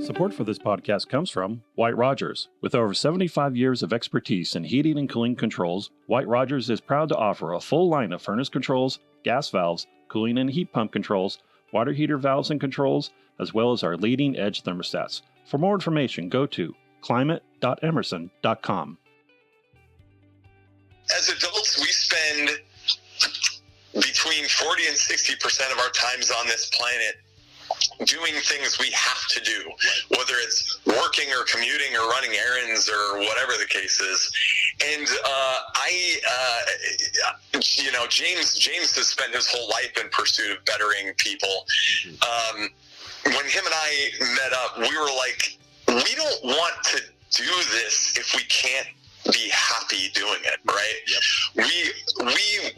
Support for this podcast comes from White Rogers. With over 75 years of expertise in heating and cooling controls, White Rogers is proud to offer a full line of furnace controls, gas valves, cooling and heat pump controls, water heater valves and controls, as well as our leading-edge thermostats. For more information, go to climate.emerson.com. As adults, we spend between 40 and 60% of our times on this planet doing things we have to do, whether it's working or commuting or running errands or whatever the case is. And James has spent his whole life in pursuit of bettering people. When him and I met up, we were like, we don't want to do this if we can't be happy doing it, right? Yep.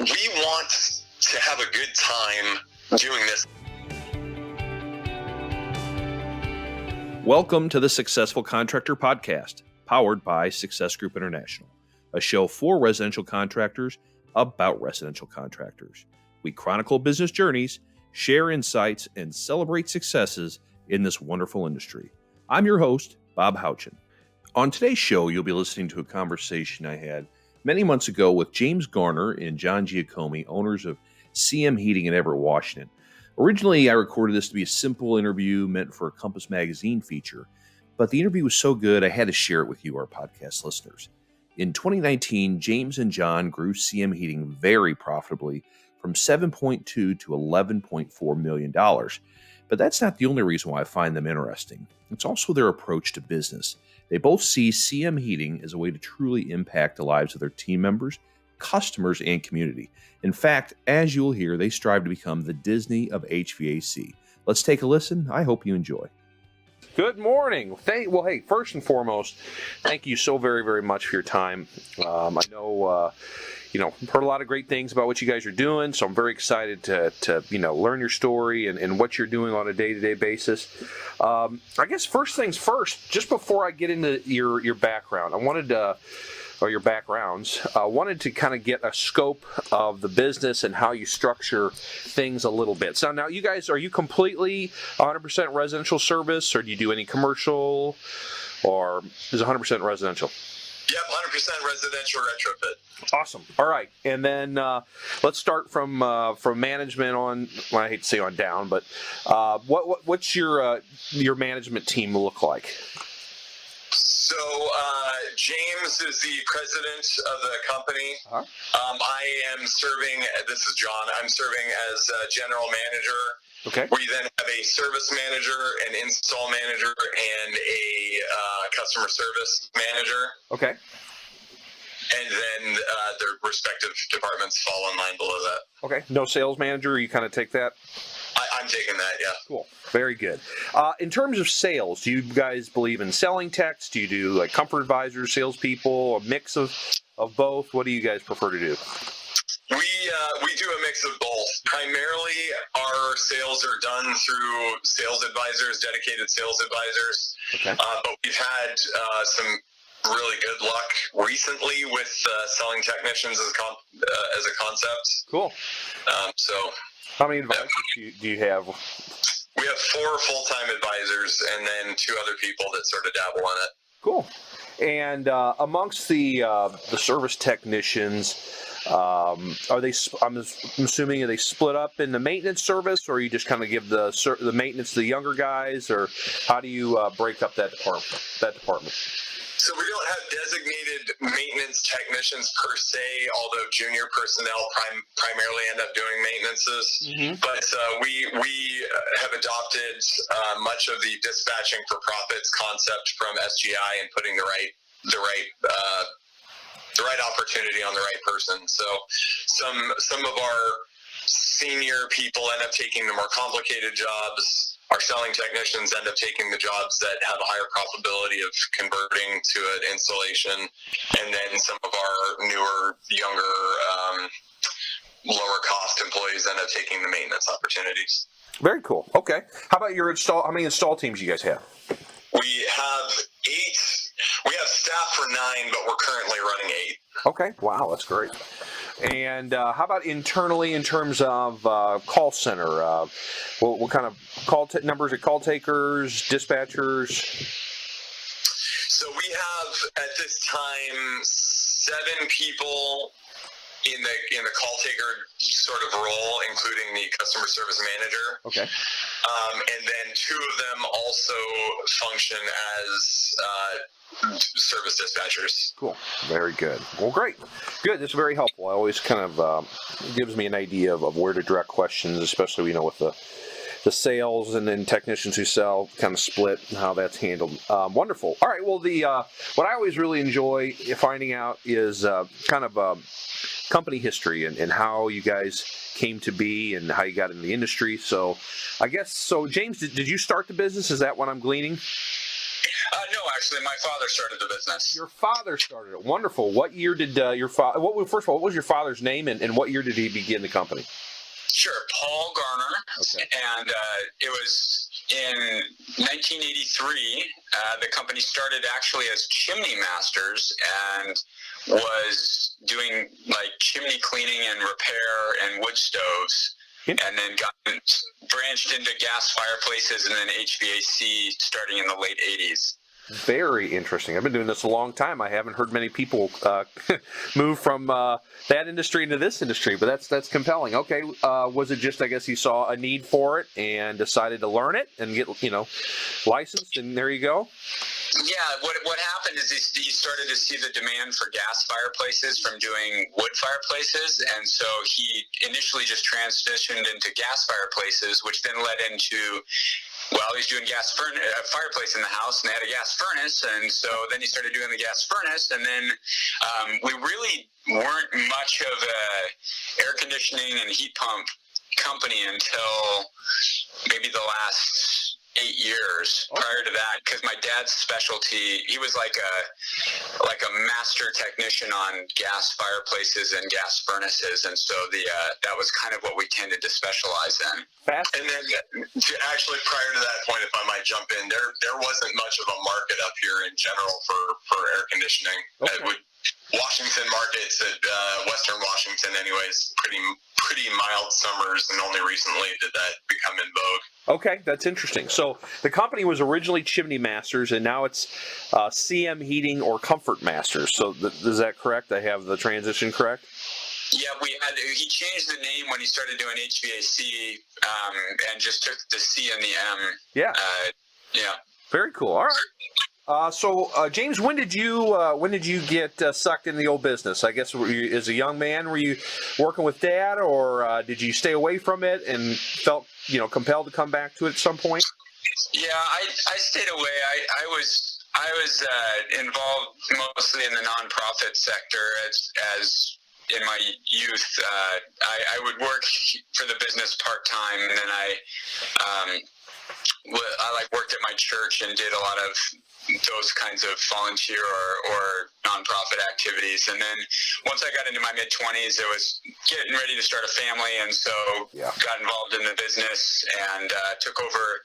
We want to have a good time doing this. Welcome to the Successful Contractor Podcast, powered by Success Group International, a show for residential contractors about residential contractors. We chronicle business journeys, share insights, and celebrate successes in this wonderful industry. I'm your host, Bob Houchin. On today's show, you'll be listening to a conversation I had many months ago with James Garner and John Giacomi, owners of CM Heating in Everett, Washington. Originally, I recorded this to be a simple interview meant for a Compass Magazine feature, but the interview was so good I had to share it with you, our podcast listeners. In 2019, James and John grew CM Heating very profitably from $7.2 to $11.4 million. But that's not the only reason why I find them interesting. It's also their approach to business. They both see CM Heating as a way to truly impact the lives of their team members, customers, and community. In fact, as you'll hear, they strive to become the Disney of HVAC. Let's take a listen. I hope you enjoy. Good morning. Hey, first and foremost, thank you so very, very much for your time. I know, I've heard a lot of great things about what you guys are doing, so I'm very excited to learn your story and what you're doing on a day-to-day basis. I guess first things first, just before I get into your background, your backgrounds, wanted to kind of get a scope of the business and how you structure things a little bit. So now you guys, are you completely 100% residential service, or do you do any commercial, or is it 100% residential? Yep, 100% residential retrofit. Awesome. All right, and then let's start from management on. Well, I hate to say on down, but what's your management team look like? So James is the president of the company. Uh-huh. I am serving. This is John. I'm serving as general manager. Okay. We then have a service manager, an install manager, and a customer service manager. Okay. And then their respective departments fall in line below that. Okay. No sales manager? You kind of take that? I'm taking that, yeah. Cool. Very good. In terms of sales, do you guys believe in selling techs? Do you do like comfort advisors, salespeople, a mix of both? What do you guys prefer to do? We do a mix of both. Primarily, our sales are done through sales advisors, dedicated sales advisors. Okay. But we've had some really good luck recently with selling technicians as a concept. Cool. How many advisors do you have? We have 4 full-time advisors and then 2 other people that sort of dabble in it. Cool. And amongst the service technicians, are they? I'm assuming, are they split up in the maintenance service, or you just kind of give the maintenance to the younger guys, or how do you break up that department? So we don't have designated maintenance technicians per se, although junior personnel primarily end up doing maintenances. Mm-hmm. But we have adopted much of the dispatching for profits concept from SGI and putting the right opportunity on the right person. So some of our senior people end up taking the more complicated jobs. Our selling technicians end up taking the jobs that have a higher probability of converting to an installation, and then some of our newer, younger, lower cost employees end up taking the maintenance opportunities. Very cool. Okay. How about your install? How many install teams you guys have? We have 8. We have staff for 9, but we're currently running 8. Okay. Wow, that's great. And how about internally in terms of call center? What kind of numbers of call takers, dispatchers? So we have at this time 7 people in the call taker sort of role, including the customer service manager. Okay. And then 2 of them also function as service dispatchers. Cool. Very good. Well, great. Good. This is very helpful. I always kind of gives me an idea of where to direct questions, especially, with the sales and then technicians who sell kind of split and how that's handled. Wonderful. All right. Well, what I always really enjoy finding out is kind of company history and how you guys came to be and how you got in the industry. So I guess, James, did you start the business? Is that what I'm gleaning? No, actually, my father started the business. Your father started it. Wonderful. What year did your father, first of all, what was your father's name and what year did he begin the company? Sure, Paul Garner. Okay. And it was in 1983. The company started actually as chimney masters and was doing like chimney cleaning and repair and wood stoves. And then branched into gas fireplaces and then HVAC starting in the late 80s. Very interesting. I've been doing this a long time. I haven't heard many people move from that industry into this industry, but that's compelling. Okay, was it just, I guess, he saw a need for it and decided to learn it and get licensed, and there you go? Yeah, what happened is he started to see the demand for gas fireplaces from doing wood fireplaces, and so he initially just transitioned into gas fireplaces, which then led into, he's doing fireplace in the house, and they had a gas furnace, and so then he started doing the gas furnace, and then we really weren't much of a air conditioning and heat pump company until maybe the last 8 years. Prior to that, because my dad's specialty, he was like a master technician on gas fireplaces and gas furnaces, and so that was kind of what we tended to specialize in. And then actually prior to that point, if I might jump in, there wasn't much of a market up here in general for air conditioning. Okay. Washington markets at Western Washington anyways, pretty mild summers, and only recently did that become in vogue. Okay, that's interesting. So the company was originally Chimney Masters, and now it's CM Heating or Comfort Masters. So is that correct? I have the transition correct? Yeah, he changed the name when he started doing HVAC and just took the C and the M. Yeah. Yeah. Very cool. All right. James, when did you get sucked into the old business? I guess as a young man, were you working with Dad, or did you stay away from it and felt compelled to come back to it at some point? Yeah, I stayed away. I was involved mostly in the nonprofit sector as in my youth. I would work for the business part time, and then I worked at my church and did a lot of those kinds of volunteer or nonprofit activities. And then once I got into my mid-20s, I was getting ready to start a family, and so got involved in the business and took over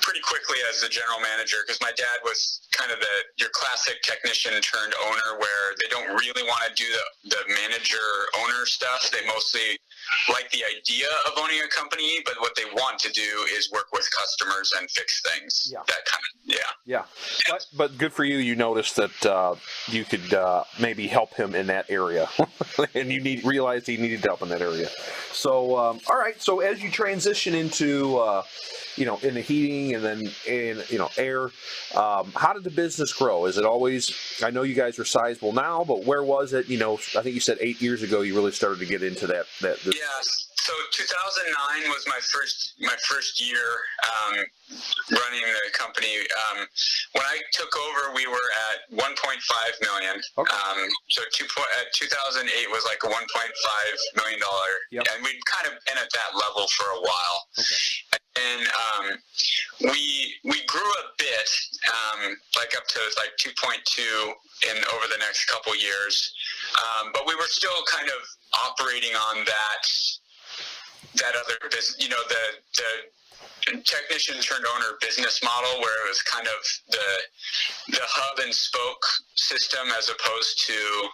pretty quickly as the general manager, because my dad was kind of your classic technician turned owner, where they don't really want to do the manager owner stuff. They mostly like the idea of owning a company, but what they want to do is work with customers and fix things. Yeah. That kind of, yeah. But good for you. You noticed that you could maybe help him in that area, and you realized he needed help in that area. So, all right. So as you transition into in the heating and then in air, how did the business grow? Is it always? I know you guys are sizable now, but where was it? I think you said 8 years ago you really started to get into that. Yes. So 2009 was my first year running the company. When I took over, we were at 1.5 million. Okay. So 2008 was like a $1.5 million, and we'd kind of been at that level for a while. Okay. And we grew a bit, up to 2.2 over the next couple years, but we were still kind of operating on that other business, the technician turned owner business model, where it was kind of the hub and spoke system as opposed to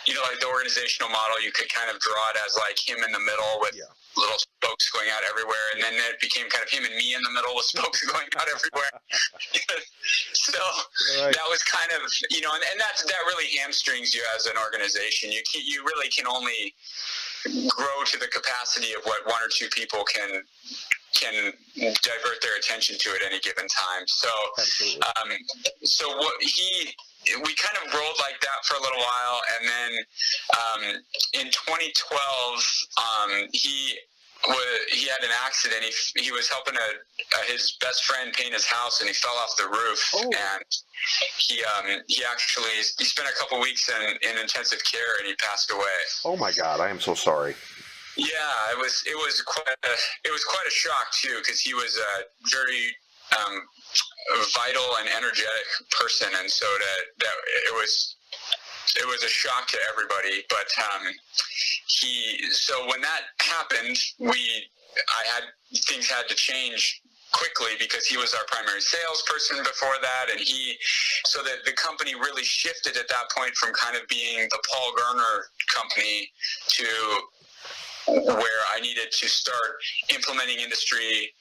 like the organizational model, you could kind of draw it as like him in the middle with little spokes going out everywhere, and then it became kind of him and me in the middle with spokes going out everywhere. So that was kind of, and that really hamstrings you as an organization. You really can only grow to the capacity of what one or two people can divert their attention to at any given time. So, we kind of rolled like that for a little while, and then in 2012, he had an accident. He was helping his best friend paint his house, and he fell off the roof. And he spent a couple weeks in intensive care, and he passed away. Oh my God, I am so sorry. Yeah, it was quite a shock too, because he was a very vital and energetic person, and so that it was a shock to everybody. But so when that happened, things had to change quickly, because he was our primary salesperson before that, and so that the company really shifted at that point from kind of being the Paul Garner company to where I needed to start implementing industry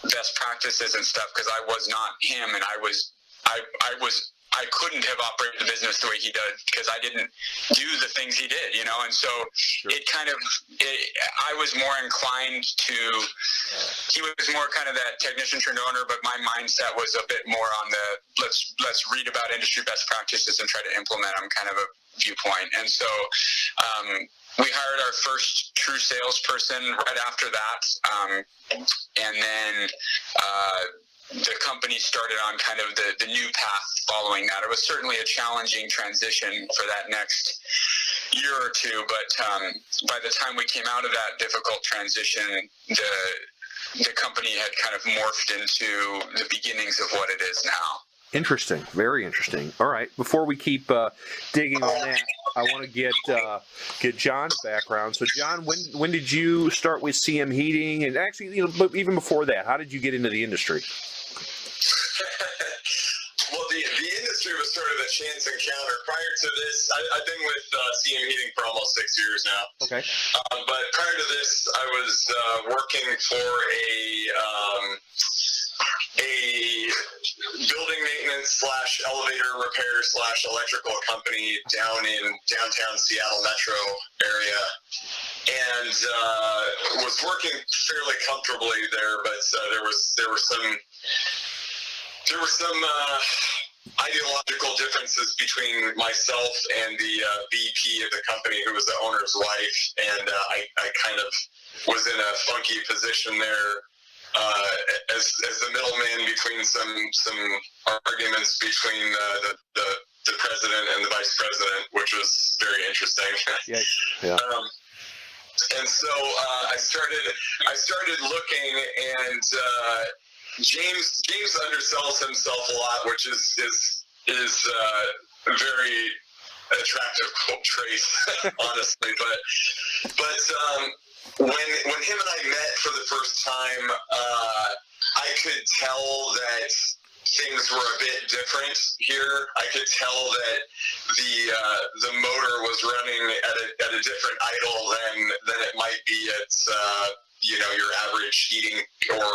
best practices and stuff, because I was not him, and I couldn't have operated the business the way he did, because I didn't do the things he did, and so I was more inclined to, he was more kind of that technician turned owner, but my mindset was a bit more on the let's read about industry best practices and try to implement them kind of a viewpoint. And so we hired our first true salesperson right after that, and then the company started on kind of the new path following that. It was certainly a challenging transition for that next year or two, but by the time we came out of that difficult transition, the company had kind of morphed into the beginnings of what it is now. Interesting. Very interesting. All right. Before we keep digging on that, I want to get John's background. So, John, when did you start with CM Heating? And actually, but even before that, how did you get into the industry? Well, the industry was sort of a chance encounter. Prior to this, I've been with CM Heating for almost 6 years now. Okay. But prior to this, I was working for a building maintenance / elevator repair / electrical company down in downtown Seattle metro area, and was working fairly comfortably there, but there were some ideological differences between myself and the VP of the company, who was the owner's wife, and I kind of was in a funky position there as the middleman between some arguments between the president and the vice president, which was very interesting. Yes. Yeah. And so I started looking, and James undersells himself a lot, which is very attractive trait, honestly. But when him and I met for the first time, I could tell that things were a bit different here. I could tell that the motor was running at a different idle than it might be at your average heating or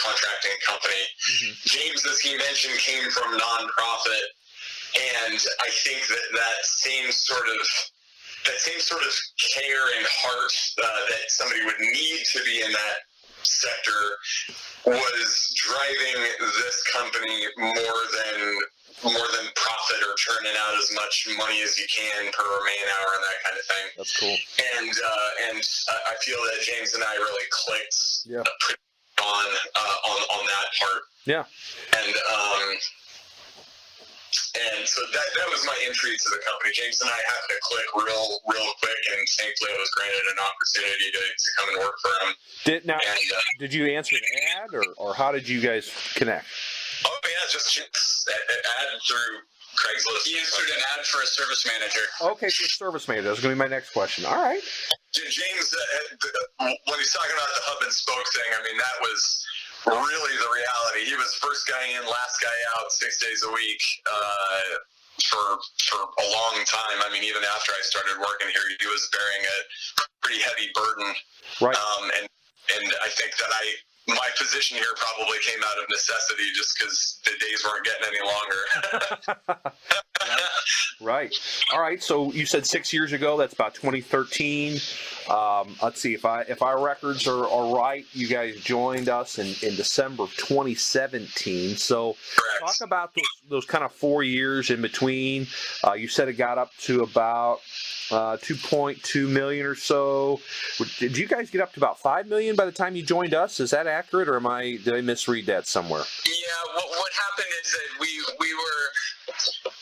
contracting company. Mm-hmm. James, as he mentioned, came from nonprofit, and I think that same sort of care and heart that somebody would need to be in that sector was driving this company more than profit or churning out as much money as you can per man hour and that kind of thing. That's cool. And I feel that James and I really clicked pretty on that part. Yeah. And so that was my entry to the company. James and I happened to click real quick, and thankfully I was granted an opportunity to come and work for him. Did you answer an ad, or how did you guys connect? Oh yeah, just ad through Craigslist. He answered an ad for a service manager. Okay, for a service manager. That's going to be my next question. All right. James, when he's talking about the hub and spoke thing, I mean, that was really the reality. He was first guy in, last guy out, 6 days a week. for a long time. I mean, even after I started working here, he was bearing a pretty heavy burden. Right. And I think that my position here probably came out of necessity just because the days weren't getting any longer. Right. All right. So you said 6 years ago. That's about 2013. Let's see if our records are right. You guys joined us in December of 2017. So Correct. Talk about those kind of 4 years in between. You said it got up to about 2.2 million or so. Did you guys get up to about 5 million by the time you joined us? Is that accurate, or did I misread that somewhere? Yeah, what happened is that we were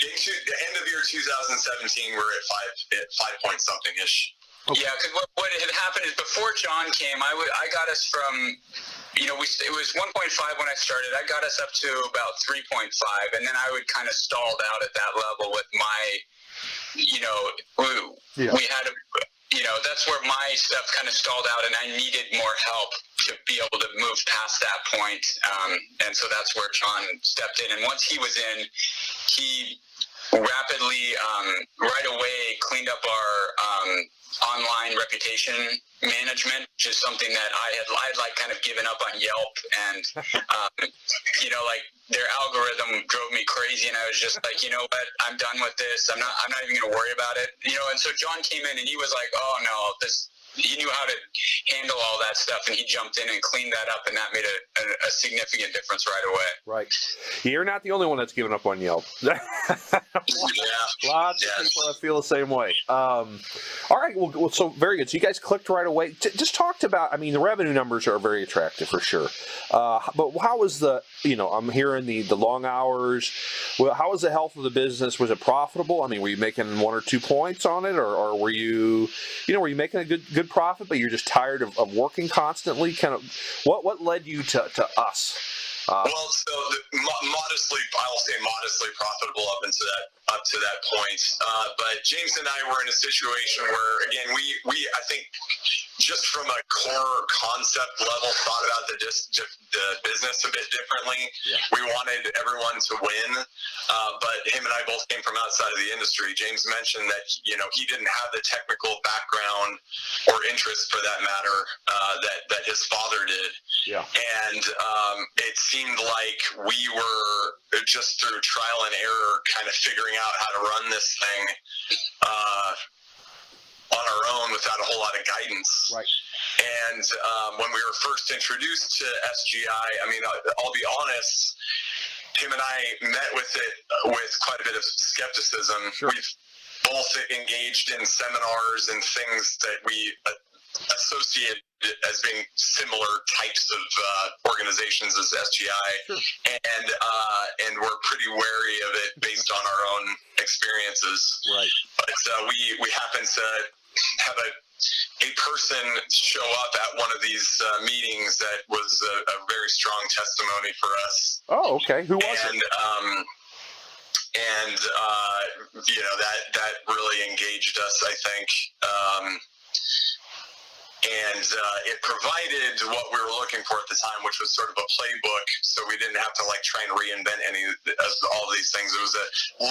into the end of year 2017. We're at 5 point something ish. Okay. Yeah, because what had happened is before John came, I got us from, it was 1.5 when I started. I got us up to about 3.5, and then I would kind of stalled out at that level with my, we had that's where my stuff kind of stalled out, and I needed more help to be able to move past that point. And so that's where John stepped in. And once he was in, he rapidly, right away, cleaned up our online reputation management, which is something that I had like kind of given up on Yelp, and their algorithm drove me crazy, and I was just like, you know what, I'm done with this. I'm not even going to worry about it. And so John came in and he was like, oh no, he knew how to handle all that stuff, and he jumped in and cleaned that up, and that made a significant difference right away. Right. You're not the only one that's given up on Yelp. Yeah. Lots of people that feel the same way. All right. Well, so very good. So you guys clicked right away. Just talked about, the revenue numbers are very attractive for sure. But how was I'm hearing the long hours. Well, how was the health of the business? Was it profitable? Were you making 1 or 2 points on it, or were you making a good profit, but you're just tired of working constantly? Kind of, what led you to us? Well, so I'll say modestly profitable up to that point. But James and I were in a situation where, again, we I think just from a core concept level thought about the business a bit differently. Yeah. We wanted everyone to win, but him and I both came from outside of the industry. James mentioned that he didn't have the technical background or interest, for that matter, that his father did. Yeah. And it seemed like we were just through trial and error kind of figuring out how to run this thing on our own without a whole lot of guidance. Right. And when we were first introduced to SGI, I'll be honest, him and I met with it with quite a bit of skepticism. Sure. We've both engaged in seminars and things that we associate as being similar types of organizations as SGI. Sure. And we're pretty wary of it based on our own experiences. Right. But we happen to have a person show up at one of these meetings that was a very strong testimony for us. Oh, okay. Who was it? And that really engaged us, I think. And it provided what we were looking for at the time, which was sort of a playbook, so we didn't have to try and reinvent all of these things. It was a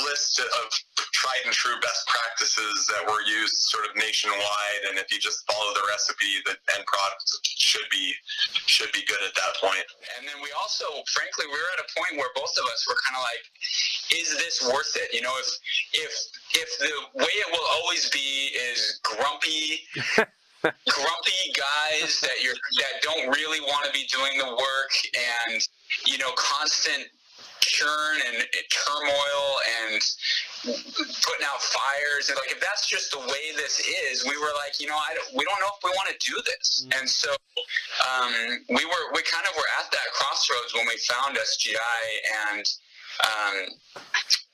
list of tried and true best practices that were used sort of nationwide, and if you just follow the recipe, the end product should be good at that point. And then we also, frankly, we were at a point where both of us were kind of like, is this worth it? If the way it will always be is grumpy guys that don't really want to be doing the work, and constant churn and turmoil and putting out fires, and if that's just the way this is, we were like, we don't know if we want to do this. Mm-hmm. And so we kind of were at that crossroads when we found SGI,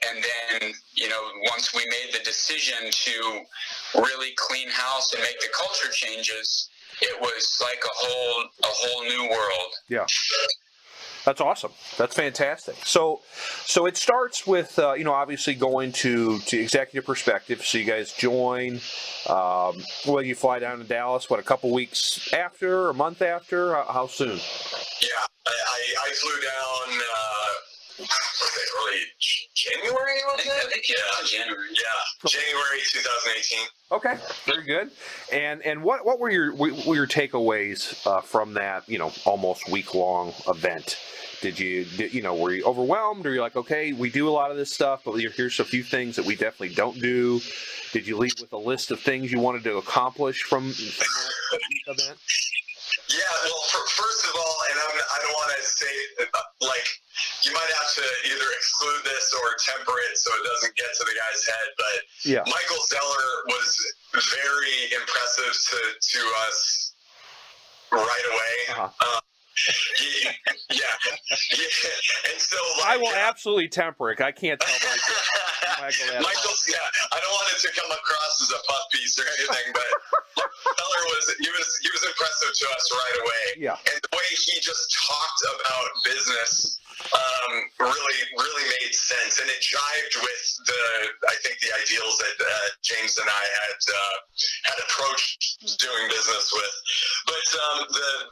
and then, once we made the decision to really clean house and make the culture changes, it was like a whole new world. Yeah. That's awesome. That's fantastic. So it starts with, obviously going to executive perspective. So you guys join, you fly down to Dallas, a couple weeks after, a month after? How soon? Yeah, I flew down early January, I think January. Yeah, January 2018. Okay, very good. And what were your takeaways from that, almost week-long event? Were you overwhelmed, or you're like, okay, we do a lot of this stuff, but here's a few things that we definitely don't do? Did you leave with a list of things you wanted to accomplish from that event? Yeah, well, first of all, and I don't want to say, you might have to either exclude this or temper it so it doesn't get to the guy's head, but yeah. Michael Zeller was very impressive to us right away. Uh-huh. And so I will absolutely temper it. I can't tell Michael. Yeah, I don't want it to come across as a puff piece or anything, but Zeller was impressive to us right away. Yeah, and the way he just talked about business really made sense, and it jived with I think the ideals that James and I had approached doing business with. But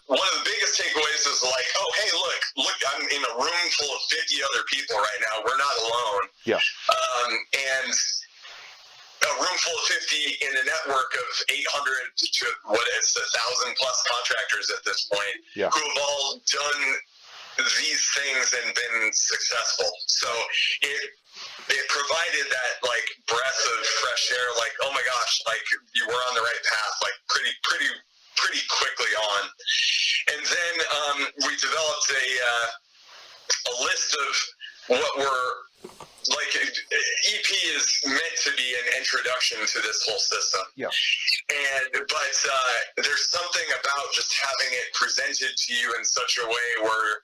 one of the biggest takeaways is like, oh, hey, look, I'm in a room full of 50 other people right now. We're not alone. Yeah. And a room full of 50 in a network of 800 to 1,000 plus contractors at this point, yeah, who have all done these things and been successful. So it provided that breath of fresh air, oh my gosh, you were on the right path, pretty quickly on. And then we developed a list of what were EP is meant to be an introduction to this whole system. Yeah. But there's something about just having it presented to you in such a way where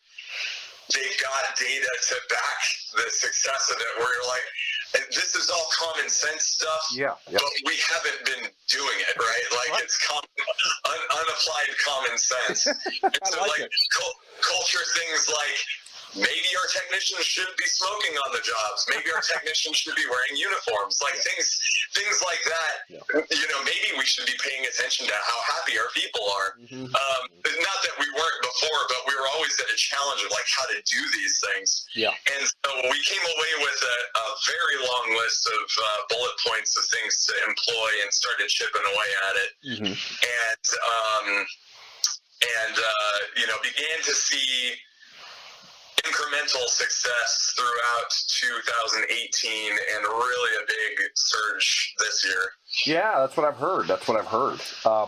they've got data to back the success of it, where you're like, this is all common sense stuff, yeah. But we haven't been doing it, right? It's unapplied common sense. And so culture things like, maybe our technicians shouldn't be smoking on the jobs. Maybe our technicians should be wearing uniforms. Things like that. Yeah. Maybe we should be paying attention to how happy our people are. Mm-hmm. Not that we weren't before, but we were always at a challenge of how to do these things. Yeah. And so we came away with a very long list of bullet points of things to employ and started chipping away at it. Mm-hmm. And began to see incremental success throughout 2018 and really a big surge this year. Yeah, that's what I've heard.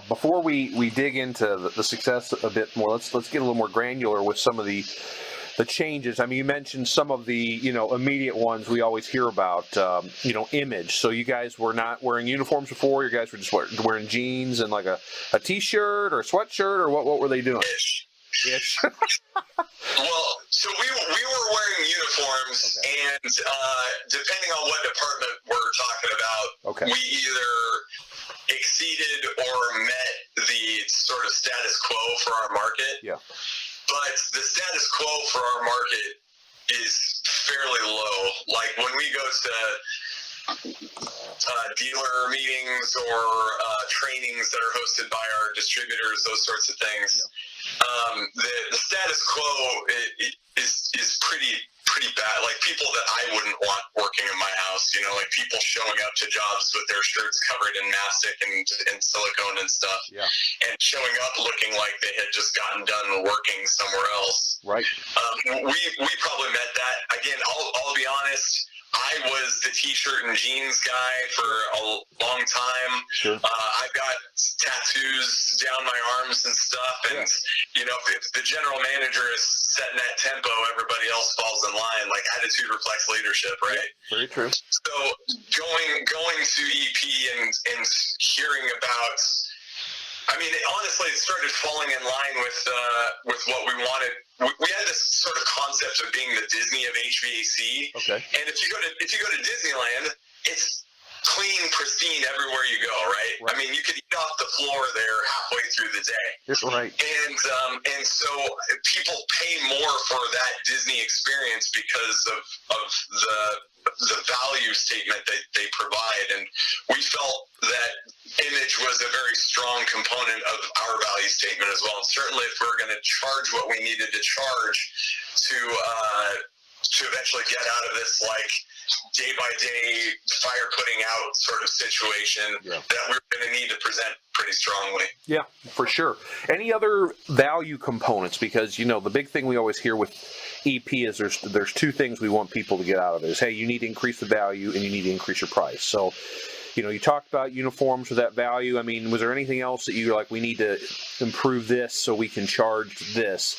Before we dig into the success a bit more, let's get a little more granular with some of the changes. I mean, you mentioned some of the immediate ones we always hear about. Image. So you guys were not wearing uniforms before. You guys were just wearing jeans and a t-shirt or a sweatshirt, or what were they doing? Ish. Well, so we were wearing uniforms, okay. And depending on what department we're talking about, okay. We either exceeded or met the sort of status quo for our market. Yeah. But the status quo for our market is fairly low. When we go to dealer meetings or trainings that are hosted by our distributors, those sorts of things. Yeah. The status quo is pretty bad. People that I wouldn't want working in my house, people showing up to jobs with their shirts covered in mastic and silicone and stuff, yeah. And showing up looking like they had just gotten done working somewhere else. Right. We probably met that. Again, I'll be honest. I was the t-shirt and jeans guy for a long time. Sure. I've got tattoos down my arms and stuff. And, if the general manager is setting that tempo, everybody else falls in line. Attitude reflects leadership, right? Yeah, very true. So going to EP and hearing about, honestly, it started falling in line with what we wanted. We had this sort of concept of being the Disney of HVAC. Okay. And if you go to Disneyland, it's clean, pristine everywhere you go, right? You could eat off the floor there halfway through the day. That's right. And so people pay more for that Disney experience because of the value statement that they provide, and we felt that image was a very strong component of our value statement as well. And certainly if we're going to charge what we needed to charge to to eventually get out of this like day by day fire putting out sort of situation that we're going to need to present pretty strongly. Yeah, for sure. Any other value components? Because, the big thing we always hear with EP is there's two things we want people to get out of it. Is, hey, you need to increase the value and you need to increase your price. So, you talked about uniforms with that value. I mean, was there anything else that you were like, we need to improve this so we can charge this?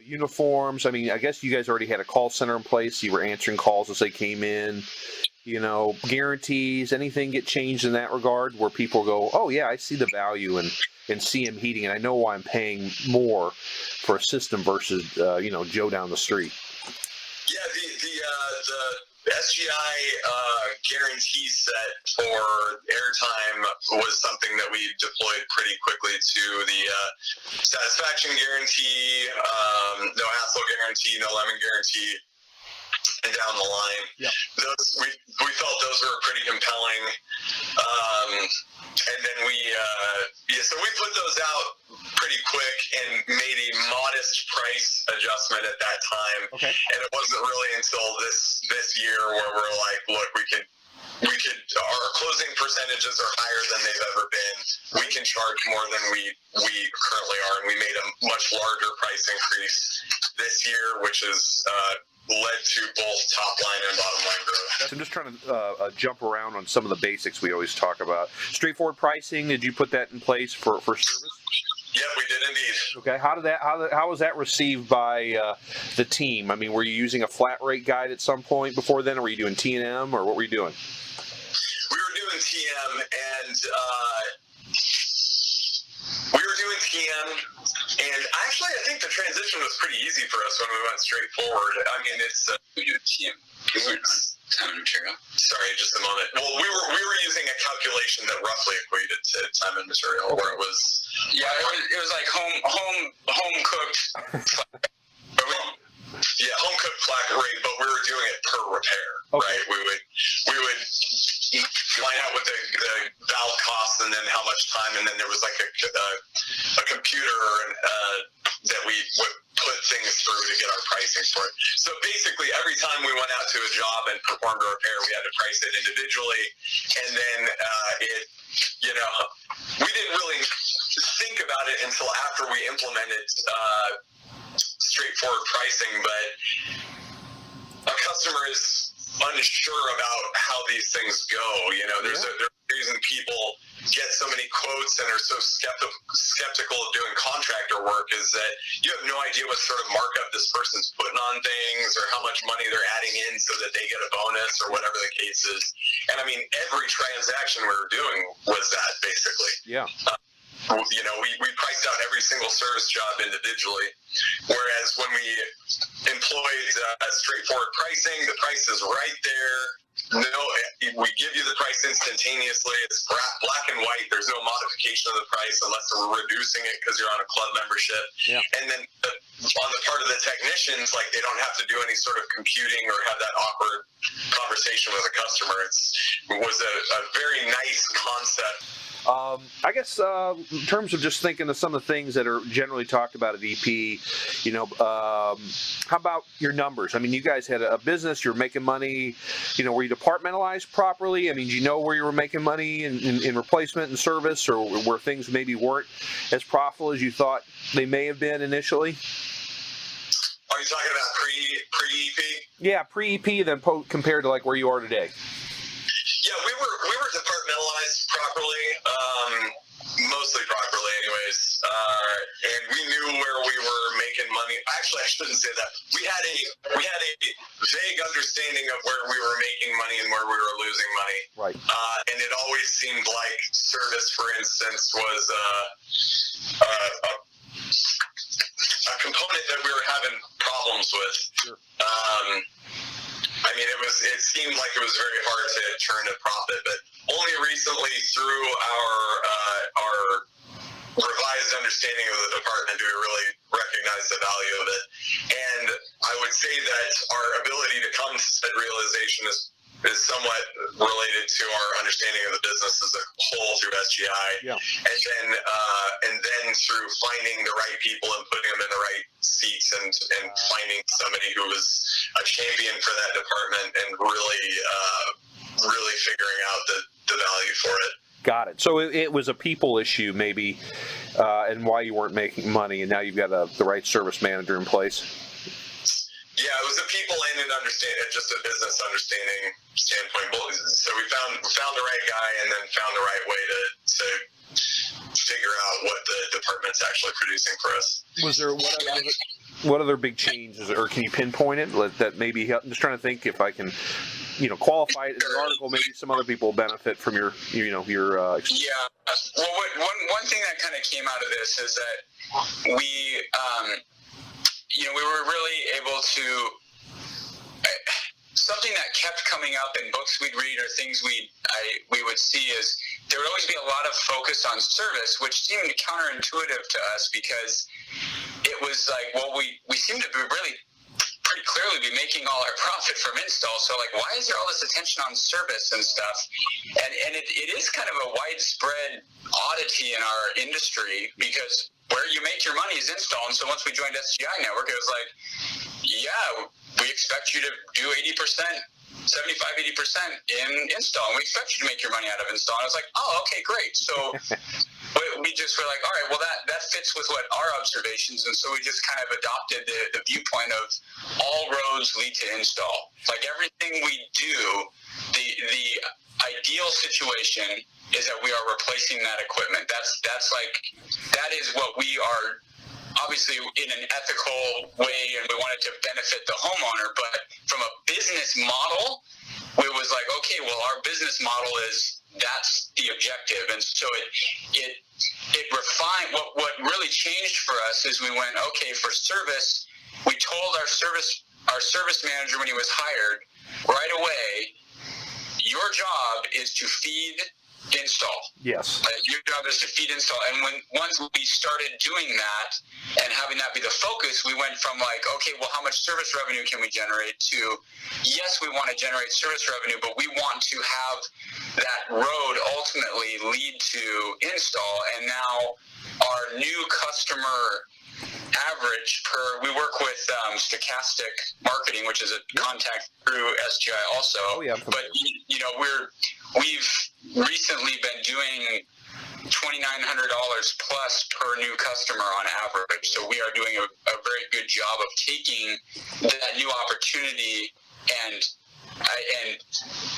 Uniforms, I mean, I guess you guys already had a call center in place. You were answering calls as they came in. Guarantees, anything get changed in that regard where people go, oh, yeah, I see the value in CM heating, and I know why I'm paying more for a system versus, Joe down the street. Yeah, the SGI guarantee set for airtime was something that we deployed pretty quickly to the satisfaction guarantee, no hassle guarantee, no lemon guarantee, and down the line. Yep. We felt those were pretty compelling. And then so we put those out pretty quick and made a modest price adjustment at that time. Okay. And it wasn't really until this year where we're like, look, we could our closing percentages are higher than they've ever been. We can charge more than we currently are, and we made a much larger price increase this year, which is led to both top line and bottom line growth. I'm just trying to jump around on some of the basics we always talk about. Straightforward pricing, did you put that in place for service? Yeah, we did indeed. Okay, how was that received by the team? I mean, were you using a flat rate guide at some point before then, or were you doing T&M, or what were you doing? We were doing TM, and actually, I think the transition was pretty easy for us when we went straight forward. I mean, it's TM. Time and material. Sorry, just a moment. Well, we were using a calculation that roughly equated to time and material, where it was it was like home cooked. Yeah, home cooked flat rate, but we were doing it per repair, right? We would line out with the valve costs and then how much time, and then there was like a computer that we would put things through to get our pricing for it. So basically, every time we went out to a job and performed a repair, we had to price it individually, and then we didn't really think about it until after we implemented straightforward pricing, but a customer is unsure about how these things go. There's a reason people get so many quotes and are so skeptical of doing contractor work is that you have no idea what sort of markup this person's putting on things or how much money they're adding in so that they get a bonus or whatever the case is. And I mean, every transaction we were doing was that, basically. Yeah. We priced out every single service job individually, whereas when we employed straightforward pricing, the price is right there. We give you the price instantaneously. It's black and white. There's no modification of the price unless we're reducing it because you're on a club membership. Yeah. And then on the part of the technicians, like, they don't have to do any sort of computing or have that awkward conversation with a customer. It was a very nice concept. I guess in terms of just thinking of some of the things that are generally talked about at EP, how about your numbers? I mean, you guys had a business, you're making money, were you departmentalized properly? I mean, do you know where you were making money in replacement and service, or where things maybe weren't as profitable as you thought they may have been initially? Are you talking about pre-EP? Yeah, pre-EP, then compared to like where you are today. Yeah, we were departmentalized properly, mostly properly anyways, and we knew where we were making money. Actually, I shouldn't say that. We had a vague understanding of where we were making money and where we were losing money. Right. And it always seemed like service, for instance, was a component that we were having problems with. Sure. I mean, it seemed like it was very hard to turn a profit, but only recently through our revised understanding of the department do we really recognize the value of it. And I would say that our ability to come to that realization is somewhat related to our understanding of the business as a whole through SGI. Yeah. And then been through finding the right people and putting them in the right seats and finding somebody who was a champion for that department and really figuring out the value for it. Got it. So it was a people issue maybe, and why you weren't making money, and now you've got the right service manager in place. Yeah, it was a people and an understanding, just a business understanding standpoint. So we found the right guy, and then found the right way to figure out what the department's actually producing for us. Was there what other big changes, or can you pinpoint it that maybe help? I'm just trying to think if I can, qualify it in an article. Maybe some other people will benefit from your experience. Yeah. Well, one thing that kind of came out of this is that we were really able to. Something that kept coming up in books we'd read or things we would see is there would always be a lot of focus on service, which seemed counterintuitive to us because it was like, well, we seem to be really pretty clearly be making all our profit from install. So like, why is there all this attention on service and stuff? And it is kind of a widespread oddity in our industry because where you make your money is install. And so once we joined SGI Network, it was like, yeah, we expect you to do 80%, 75, 80% in install. And we expect you to make your money out of install. And I was like, oh, okay, great. So we just were like, all right, well, that fits with what our observations. And so we just kind of adopted the viewpoint of all roads lead to install. Like everything we do, the ideal situation is that we are replacing that equipment. That is what we are obviously in an ethical way, and we wanted to benefit the homeowner. But from a business model, it was like, okay, well, our business model is that's the objective. And so it refined. What really changed for us is we went, okay, for service, we told our service manager when he was hired right away, your job is to feed install. Yes. Your job is to feed install. And once we started doing that and having that be the focus, we went from like, okay, well, how much service revenue can we generate to, yes, we want to generate service revenue, but we want to have that road ultimately lead to install. And now our new customer average we work with Stochastic Marketing, which is a contact through SGI also. Oh, yeah. But, we've recently been doing $2,900 plus per new customer on average. So we are doing a very good job of taking that new opportunity and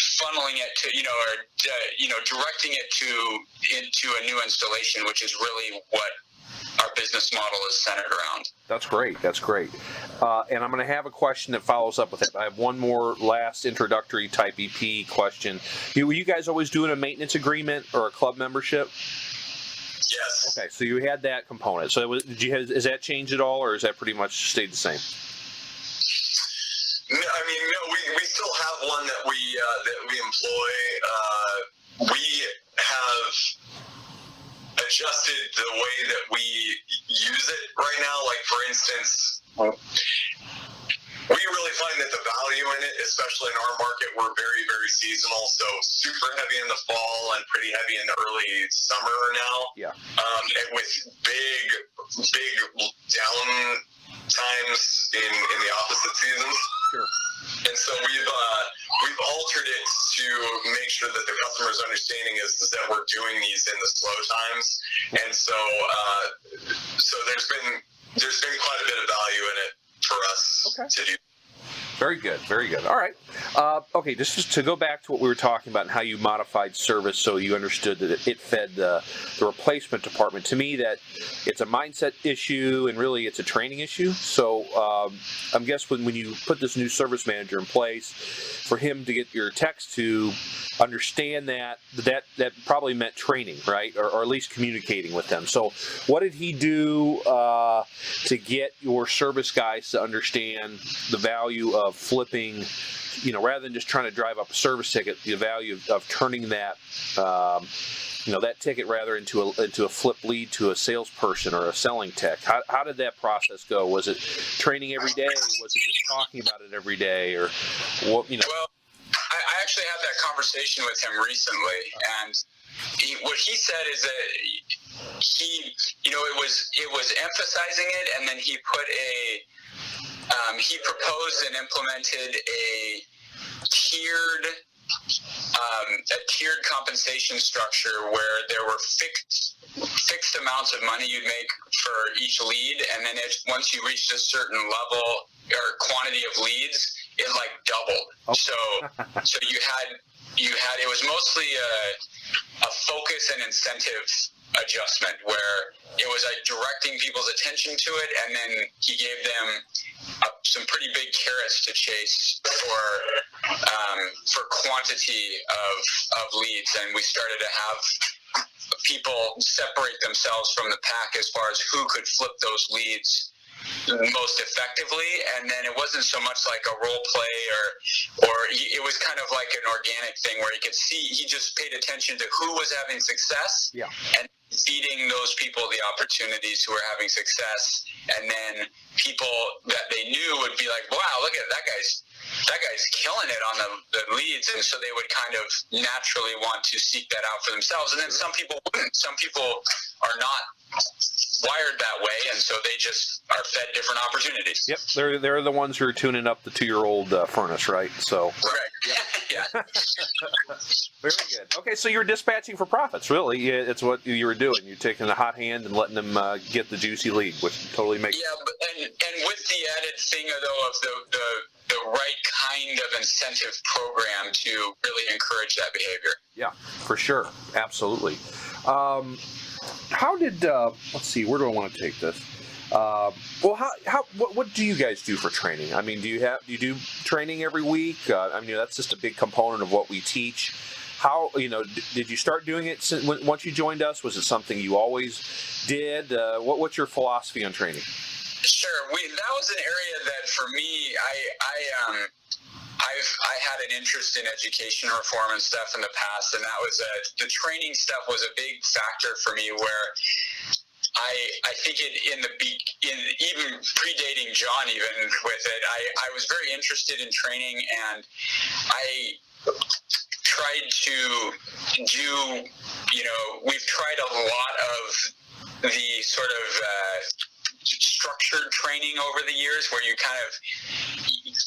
funneling it to, directing it into a new installation, which is really what our business model is centered around. That's great. And I'm going to have a question that follows up with it. I have one more last introductory type EP question. Were you guys always doing a maintenance agreement or a club membership? Yes. Okay, so you had that component. So has that changed at all, or has that pretty much stayed the same? No, we still have one that we employ. We have adjusted the way that we use it right now. Like, for instance, we really find that the value in it, especially in our market, we're very, very seasonal. So super heavy in the fall and pretty heavy in the early summer now. Yeah. And with big down times in the opposite seasons. Sure. And so we've altered it to make sure that the customer's understanding is that we're doing these in the slow times. And so there's been quite a bit of value in it for us to do. Very good, very good. All right. Okay, just to go back to what we were talking about and how you modified service so you understood that it fed the replacement department. To me, that it's a mindset issue and really it's a training issue. So I'm guessing when you put this new service manager in place, for him to get your techs to understand that probably meant training, right? Or at least communicating with them. So what did he do to get your service guys to understand the value of flipping, rather than just trying to drive up a service ticket, the value of turning that, that ticket rather into a flip lead to a salesperson or a selling tech? How did that process go? Was it training every day? Was it just talking about it every day? Or what? Well, I actually had that conversation with him recently, and what he said is that it was emphasizing it, and then he put he proposed and implemented a tiered compensation structure where there were fixed amounts of money you'd make for each lead, and then once you reached a certain level or quantity of leads, it like doubled. Okay. So you had it was mostly a focus and incentive adjustment where it was like directing people's attention to it, and then he gave them some pretty big carrots to chase for quantity of leads, and we started to have people separate themselves from the pack as far as who could flip those leads most effectively. And then it wasn't so much like a role play or it was kind of like an organic thing where you could see he just paid attention to who was having success, and feeding those people the opportunities who were having success, and then people that they knew would be like, wow, look at that guy's killing it on the leads, and so they would kind of naturally want to seek that out for themselves. And then some people wouldn't. Some people are not wired that way, and so they just are fed different opportunities. Yep, they're the ones who are tuning up the 2-year-old furnace, right? So right. Yeah. Very good. Okay, so you're dispatching for profits, really. It's what you were doing. You're taking the hot hand and letting them get the juicy lead, which totally makes sense. Yeah, and with the added thing, though, of the right kind of incentive program to really encourage that behavior. Yeah, for sure. Absolutely. How did let's see, where do I want to take this? What do you guys do for training? I mean, do you do training every week? I mean, that's just a big component of what we teach. How, did you start doing it once you joined us? Was it something you always did? What's your philosophy on training? Sure. That was an area that for me, I had an interest in education reform and stuff in the past, and that was the training stuff was a big factor for me. Where I think even predating John, even with it, I was very interested in training, and I tried to do. We've tried a lot of the sort of structured training over the years where you kind of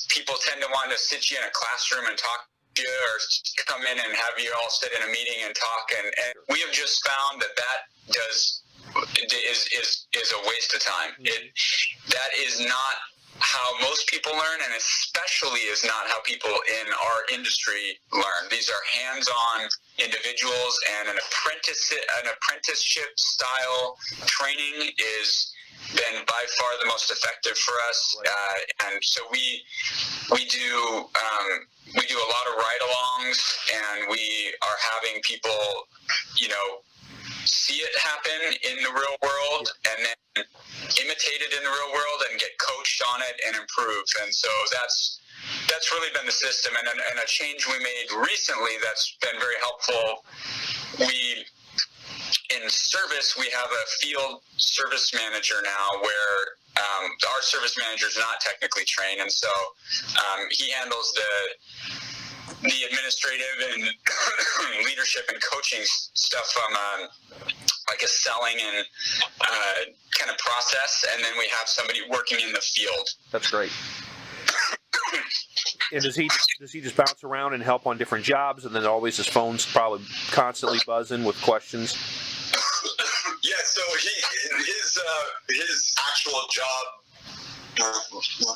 people tend to want to sit you in a classroom and talk to you, or come in and have you all sit in a meeting and talk, and we have just found that is a waste of time. That is not how most people learn, and especially is not how people in our industry learn. These are hands-on individuals, and an apprenticeship style training is been by far the most effective for us, and so we do a lot of ride-alongs, and we are having people, see it happen in the real world, and then imitate it in the real world, and get coached on it and improve. And so that's really been the system, and a change we made recently that's been very helpful. In service, we have a field service manager now where our service manager is not technically trained, and so he handles the administrative and leadership and coaching stuff from like a selling and kind of process, and then we have somebody working in the field. That's great. And does he just bounce around and help on different jobs, and then always his phone's probably constantly buzzing with questions? Yeah, so his actual job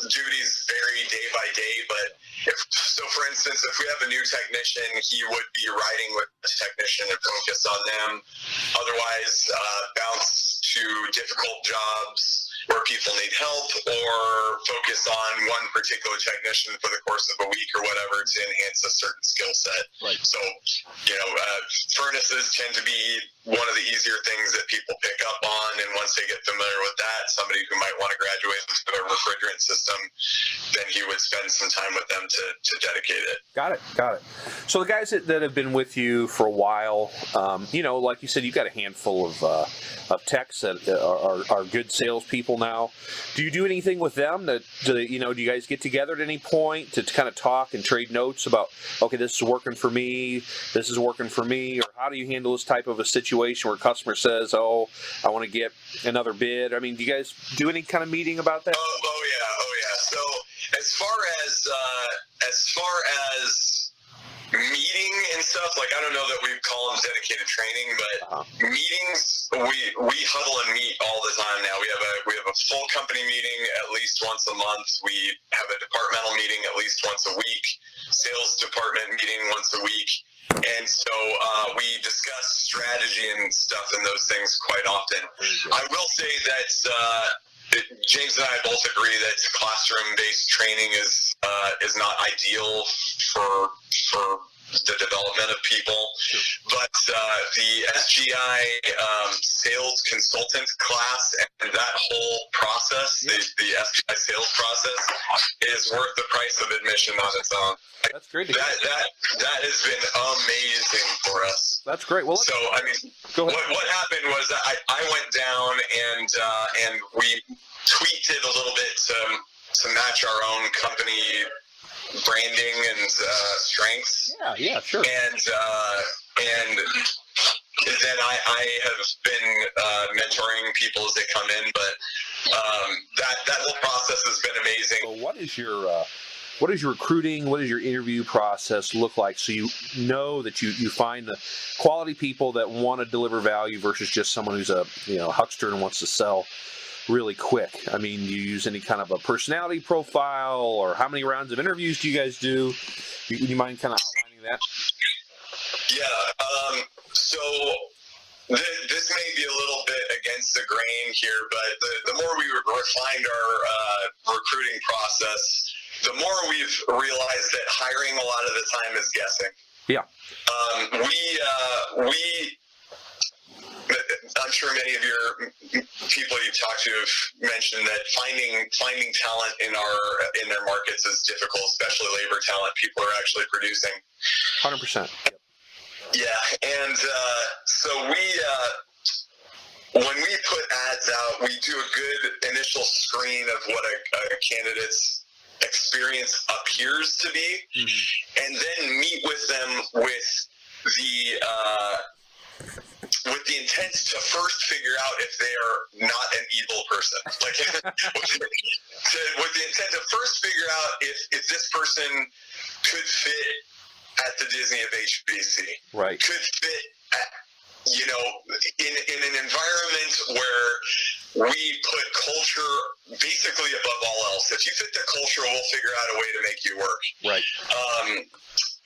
duties vary day by day, but for instance, if we have a new technician, he would be riding with the technician and focus on them. Otherwise, bounce to difficult jobs where people need help, or focus on one particular technician for the course of a week or whatever to enhance a certain skill set. Right. So, furnaces tend to be one of the easier things that people pick up on, and once once they get familiar with that, somebody who might want to graduate into a refrigerant system, then he would spend some time with them to dedicate it. Got it. So the guys that have been with you for a while, like you said, you've got a handful of techs that are good salespeople now. Do you do anything with them? Do you guys get together at any point to kind of talk and trade notes about, okay, this is working for me, this is working for me, or how do you handle this type of a situation where a customer says, oh, I want to get another bid? I mean, do you guys do any kind of meeting about that? Oh yeah. So as far as meeting and stuff, like, I don't know that we call them dedicated training, but meetings, we huddle and meet all the time now. We have a full company meeting at least once a month. We have a departmental meeting at least once a week, sales department meeting once a week. And so we discuss strategy and stuff and those things quite often. I will say that James and I both agree that classroom-based training is not ideal for the development of people, but the SGI sales consultant class and that whole process, the SGI sales process, is worth the price of admission on its own. That's great. That has been amazing for us. That's great. Well, so I mean, what happened was that I went down and we tweaked it a little bit to match our own company branding and strengths. Yeah, sure. And then I have been mentoring people as they come in, but that whole process has been amazing. So what is your recruiting, what does your interview process look like, so you know that you find the quality people that want to deliver value versus just someone who's a huckster and wants to sell really quick? I mean, do you use any kind of a personality profile, or how many rounds of interviews do you guys do? Would you mind kind of outlining that? Yeah, so this may be a little bit against the grain here, but the more we refined our recruiting process, the more we've realized that hiring a lot of the time is guessing. Yeah. I'm sure many of your people you've talked to have mentioned that finding talent in their markets is difficult, especially labor talent. People are actually producing. 100%. Yeah, and so when we put ads out, we do a good initial screen of what a candidate's experience appears to be, and then meet with them with the intent to first figure out if they are not an evil person. Like, with the intent to first figure out if this person could fit at the Disney of HBC. Right. Could fit at, in an environment where we put culture basically above all else. If you fit the culture, we'll figure out a way to make you work. Right.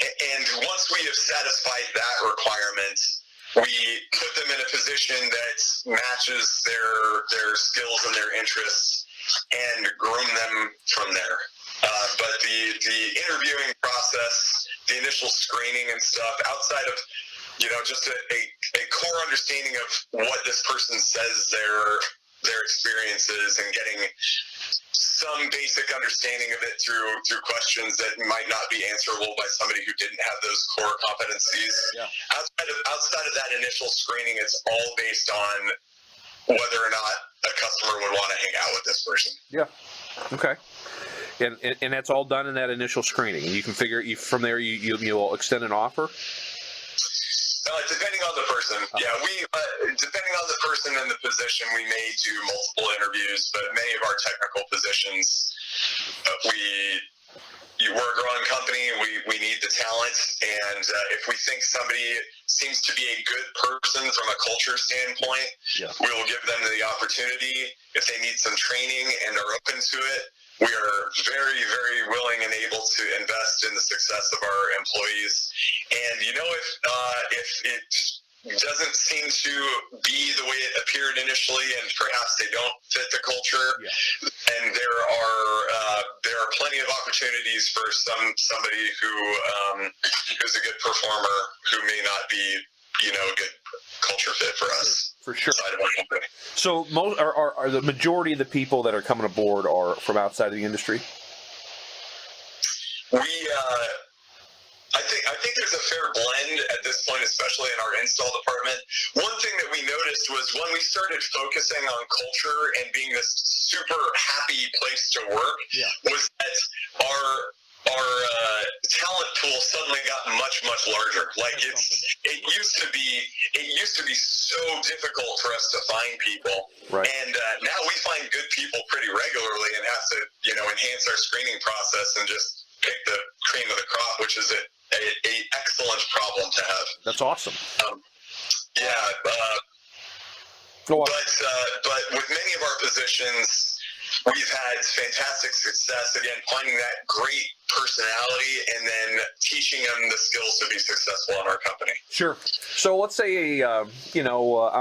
And once we have satisfied that requirement, we put them in a position that matches their skills and their interests and groom them from there. But the interviewing process, the initial screening and stuff, outside of just a core understanding of what this person says their experience is, and getting some basic understanding of it through questions that might not be answerable by somebody who didn't have those core competencies. Yeah. Outside of that initial screening, it's all based on whether or not a customer would want to hang out with this person. Yeah. Okay. And that's all done in that initial screening, and you can figure from there you'll extend an offer. Depending on the person, depending on the person and the position, we may do multiple interviews. But many of our technical positions, we're a growing company. We need the talent, and if we think somebody seems to be a good person from a culture standpoint, we will give them the opportunity. If they need some training and are open to it, we are very, very willing and able to invest in the success of our employees. And if it doesn't seem to be the way it appeared initially, and perhaps they don't fit the culture, and there are plenty of opportunities for somebody who's a good performer who may not be a good culture fit for us. For sure. So most are the majority of the people that are coming aboard are from outside of the industry? I think there's a fair blend at this point, especially in our install department. One thing that we noticed was when we started focusing on culture and being this super happy place to work, was that our talent pool suddenly got much larger. Like it used to be so difficult for us to find people, right? And now we find good people pretty regularly, and have to enhance our screening process and just pick the cream of the crop, which is a excellent problem to have. That's awesome. But with many of our positions, we've had fantastic success, again, finding that great personality and then teaching them the skills to be successful in our company. Sure. So let's say, I'm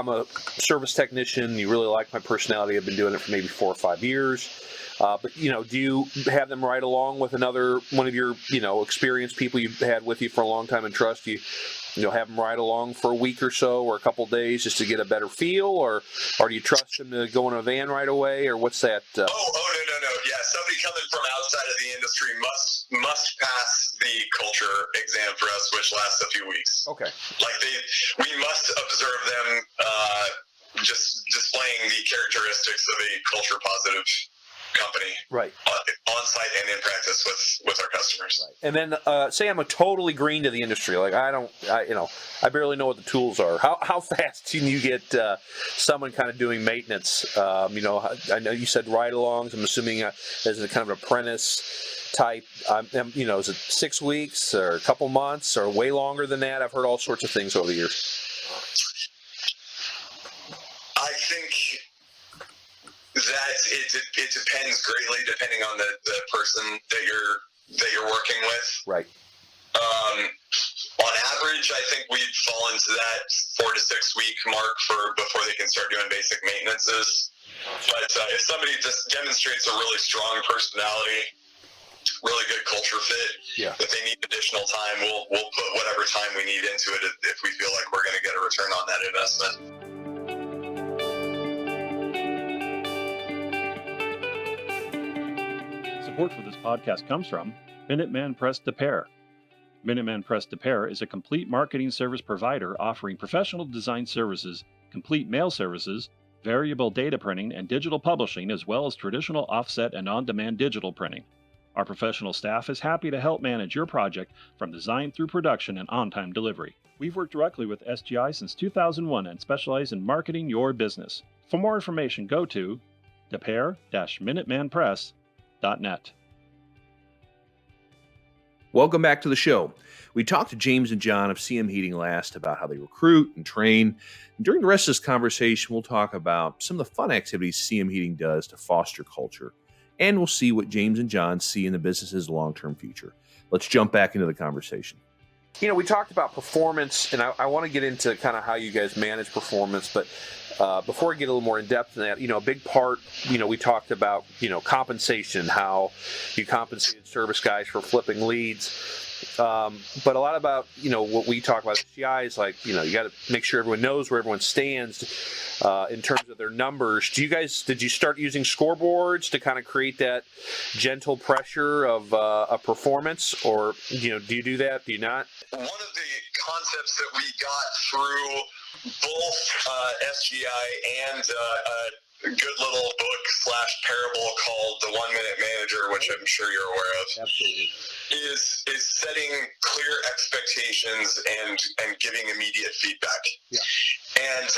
a service technician. You really like my personality. I've been doing it for maybe 4 or 5 years. But, do you have them ride along with one of your, experienced people you've had with you for a long time and trust you? Have them ride along for a week or so or a couple of days just to get a better feel, or do you trust them to go in a van right away, or what's that? No. Yeah, somebody coming from outside of the industry must pass the culture exam for us, which lasts a few weeks. Okay. We must observe them just displaying the characteristics of a culture positive company, right, on site and in practice with our customers. Right. And then say I'm a totally green to the industry, like I barely know what the tools are. How fast can you get someone kind of doing maintenance? I know you said ride-alongs. I'm assuming as a kind of apprentice type. Is it 6 weeks or a couple months or way longer than that? I've heard all sorts of things over the years. I think that it depends greatly depending on the person that you're working with. Right. On average, I think we'd fall into that 4 to 6 week mark before they can start doing basic maintenances. But if somebody just demonstrates a really strong personality, really good culture fit, if they need additional time, we'll put whatever time we need into it if we feel like we're going to get a return on that investment. Support for this podcast comes from Minuteman Press to Pair. Minuteman Press to Pair is a complete marketing service provider offering professional design services, complete mail services, variable data printing and digital publishing, as well as traditional offset and on-demand digital printing. Our professional staff is happy to help manage your project from design through production and on-time delivery. We've worked directly with SGI since 2001 and specialize in marketing your business. For more information, go to depair-minutemanpress.net. Welcome back to the show. We talked to James and John of CM Heating last about how they recruit and train. And during the rest of this conversation, we'll talk about some of the fun activities CM Heating does to foster culture. And we'll see what James and John see in the business's long-term future. Let's jump back into the conversation. We talked about performance, and I want to get into kind of how you guys manage performance, but before we get a little more in depth in that, a big part, we talked about, compensation, how you compensated service guys for flipping leads. But a lot about, what we talk about at SGI is like, you got to make sure everyone knows where everyone stands in terms of their numbers. Did you start using scoreboards to kind of create that gentle pressure of a performance, or, do you do that? Do you not? One of the concepts that we got through both SGI and a good little book / parable called The 1 Minute Manager, which I'm sure you're aware of. Absolutely. Is setting clear expectations and giving immediate feedback. Yeah. And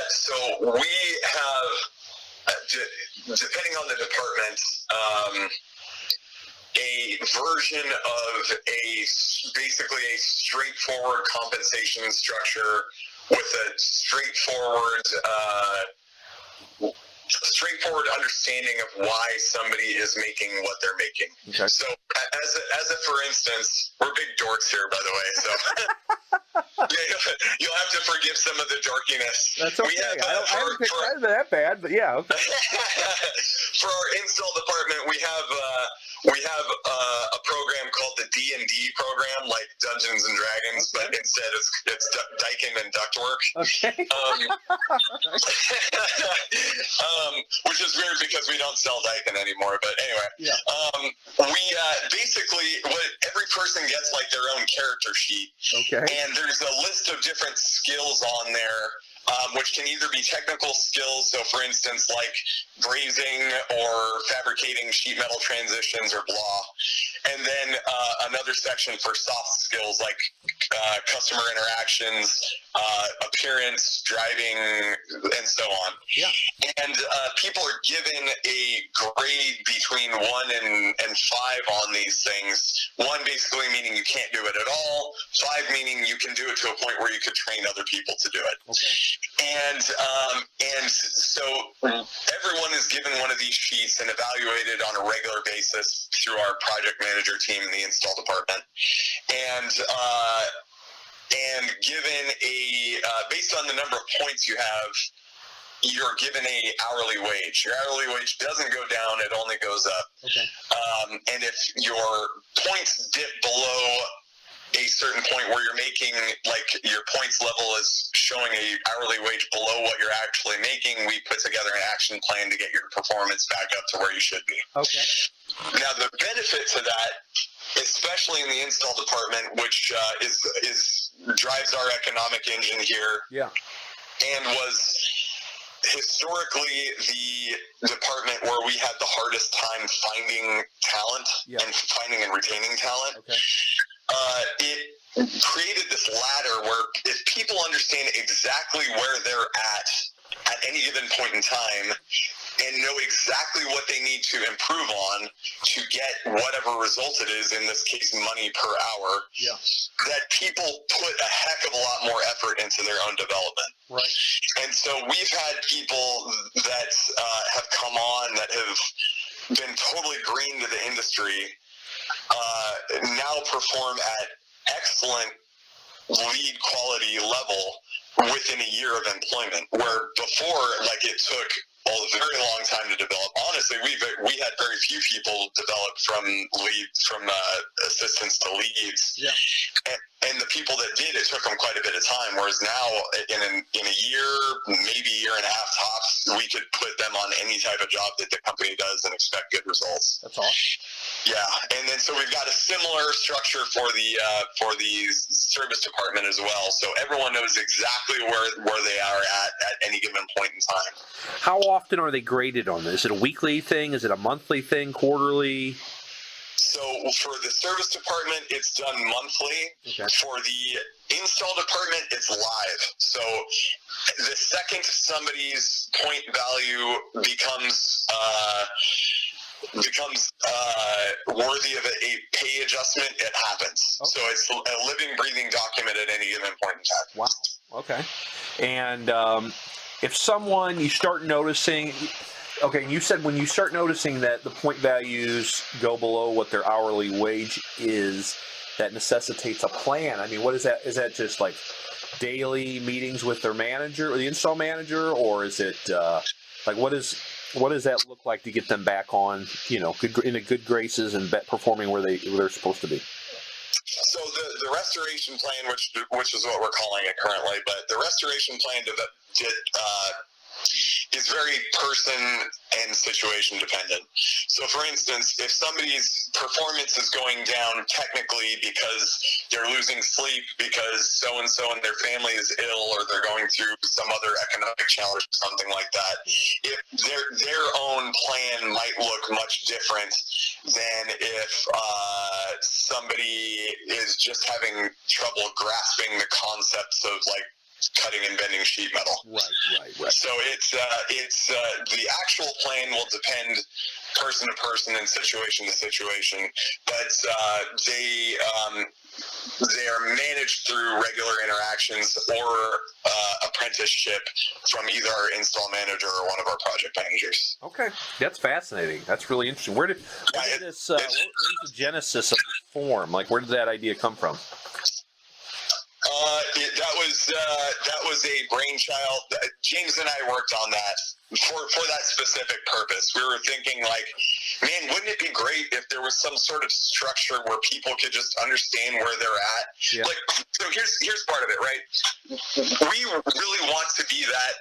so we have, depending on the department, a version of basically a straightforward compensation structure with a straightforward understanding of why somebody is making what they're making. Okay. So as a for instance, we're big dorks here, by the way, so you'll have to forgive some of the dorkiness. That's okay. I haven't picked that bad, but yeah, okay. For our install department, we We have a program called the D&D program, like Dungeons and Dragons, but instead it's Daikin and ductwork. Okay. Which is weird because we don't sell Daikin anymore. But anyway, we basically every person gets like their own character sheet. Okay. And there's a list of different skills on there. Which can either be technical skills, so for instance, like brazing or fabricating sheet metal transitions or blah, and then another section for soft skills like customer interactions, appearance, driving, and so on. Yeah. And people are given a grade between 1 and 5 on these things. 1 basically meaning you can't do it at all. 5 meaning you can do it to a point where you could train other people to do it. Okay. And so everyone is given one of these sheets and evaluated on a regular basis through our project manager team in the install department. And given based on the number of points you have, you're given a hourly wage. Your hourly wage doesn't go down; it only goes up. Okay. And if your points dip below a certain point where you're making, like your points level is showing a hourly wage below what you're actually making, we put together an action plan to get your performance back up to where you should be. Okay. Now, the benefit to that, especially in the install department, which drives our economic engine here, and was historically the department where we had the hardest time finding talent and finding and retaining talent. Okay. It created this ladder where if people understand exactly where they're at any given point in time and know exactly what they need to improve on to get whatever result it is, in this case money per hour, that people put a heck of a lot more effort into their own development. Right. And so we've had people that have come on that have been totally green to the industry, now perform at excellent lead quality level within a year of employment, where before, like, it took a very long time to develop. Honestly, we had very few people develop from assistants to leads. Yeah. And the people that did, it took them quite a bit of time. Whereas now, in a year, maybe a year and a half tops, we could put them on any type of job that the company does and expect good results. That's awesome. Yeah, and then so we've got a similar structure for the service department as well. So everyone knows exactly where they are at any given point in time. How often are they graded on this? Is it a weekly thing? Is it a monthly thing? Quarterly? So for the service department, it's done monthly. Okay. For the install department, it's live. So the second somebody's point value becomes worthy of a pay adjustment, it happens. Okay. So it's a living, breathing document at any given point in time. Wow. Okay. And if someone, you start noticing... Okay, you said when you start noticing that the point values go below what their hourly wage is, that necessitates a plan. I mean, what is that? Is that just like daily meetings with their manager or the install manager, or is it like what does that look like to get them back on, in a good graces and performing where they're supposed to be? So the restoration plan, which is what we're calling it currently, but the restoration plan is very person and situation dependent. So for instance, if somebody's performance is going down technically because they're losing sleep because so-and-so in their family is ill, or they're going through some other economic challenge or something like that, if their own plan might look much different than if somebody is just having trouble grasping the concepts of, like, cutting and bending sheet metal. Right. So it's the actual plan will depend person to person and situation to situation, but they are managed through regular interactions or apprenticeship from either our install manager or one of our project managers. Okay, that's fascinating. That's really interesting. Where did this? What was the genesis of this form? Like, where did that idea come from? Yeah, that was a brainchild. James and I worked on that for that specific purpose. We were thinking like, man, wouldn't it be great if there was some sort of structure where people could just understand where they're at? Yeah. Like, so here's part of it, right? We really want to be that.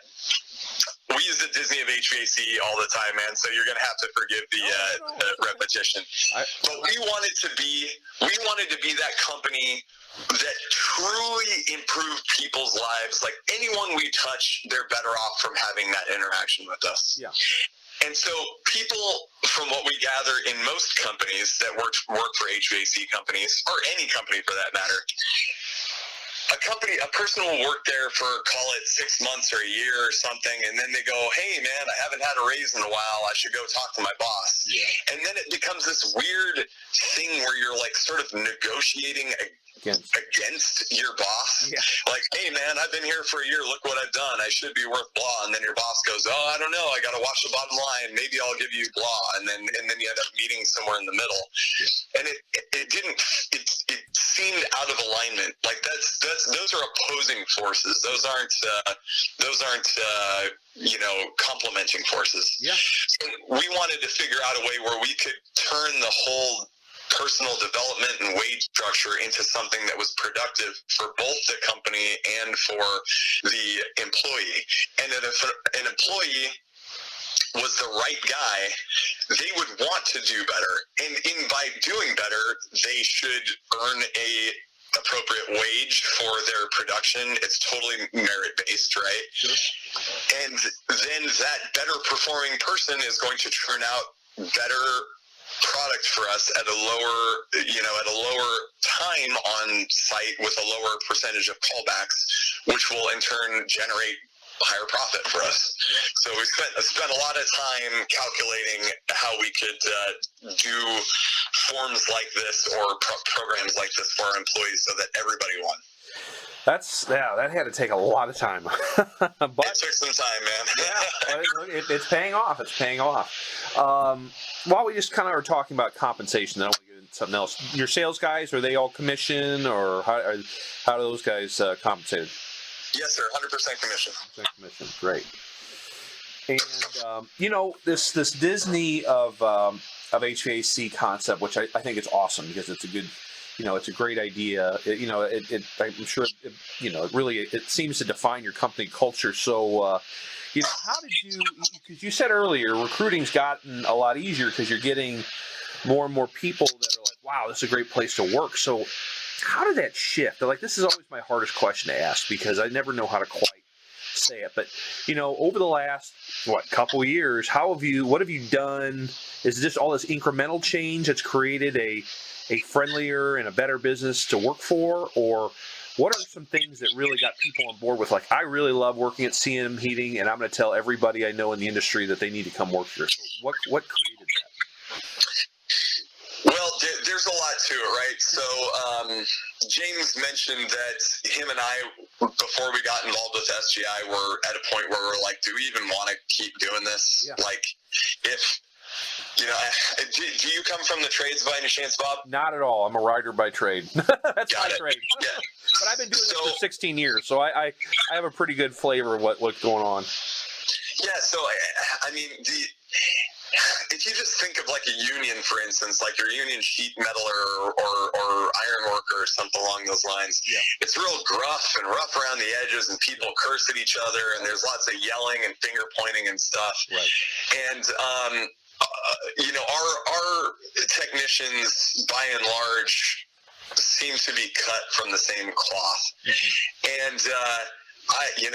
We use the Disney of HVAC all the time, man. So you're gonna have to forgive the repetition. But we wanted to be that company that truly improved people's lives. Like anyone we touch, they're better off from having that interaction with us. Yeah. And so people, from what we gather in most companies that work for HVAC companies, or any company for that matter, a person will work there for, call it 6 months or a year or something, and then they go, hey man, I haven't had a raise in a while, I should go talk to my boss. Yeah. And then it becomes this weird thing where you're like sort of negotiating against your boss. Yeah. Like, hey man, I've been here for a year, look what I've done, I should be worth blah. And then your boss goes, oh, I don't know, I gotta watch the bottom line, maybe I'll give you blah. And then you end up meeting somewhere in the middle. Yeah. And it seemed out of alignment. Like those are opposing forces. Those aren't complementing forces. Yeah. So we wanted to figure out a way where we could turn the whole personal development and wage structure into something that was productive for both the company and for the employee. And that if an employee was the right guy, they would want to do better. And by doing better, they should earn a appropriate wage for their production. It's totally merit-based, right? Sure. And then that better performing person is going to turn out better product for us at a lower time on site with a lower percentage of callbacks, which will in turn generate higher profit for us. So we spent a lot of time calculating how we could do forms like this or programs like this for our employees so that everybody won. That had to take a lot of time. But it took some time, man. Yeah, it's paying off. It's paying off. While we just kind of are talking about compensation, then I want to get into something else. Your sales guys, are they all commission, or how are those guys compensated? Yes, sir. 100% commission. 100% commission. Great. And this Disney of HVAC concept, which I think is awesome because it's a good. It's a great idea. I'm sure. It seems to define your company culture. So, how did you? Because you said earlier, recruiting's gotten a lot easier because you're getting more and more people that are like, "Wow, this is a great place to work." So, how did that shift? Like, this is always my hardest question to ask because I never know how to quite say it. But over the last couple of years, what have you done? Is it just all this incremental change that's created a friendlier and a better business to work for? Or what are some things that really got people on board with, like, I really love working at CM Heating and I'm going to tell everybody I know in the industry that they need to come work here? So what created that? Well, there's a lot to it, right? So James mentioned that him and I, before we got involved with SGI, were at a point where we're like, do we even want to keep doing this? Yeah. Like, if... do you come from the trades by any chance, Bob? Not at all. I'm a rider by trade. That's my trade. Yeah. But I've been doing this for 16 years, so I have a pretty good flavor of what's going on. Yeah, so, I mean, if you just think of like a union, for instance, like your union sheet metaler or iron worker or something along those lines, it's real gruff and rough around the edges, and people curse at each other, and there's lots of yelling and finger pointing and stuff. Right. And, our technicians, by and large, seem to be cut from the same cloth. Mm-hmm. And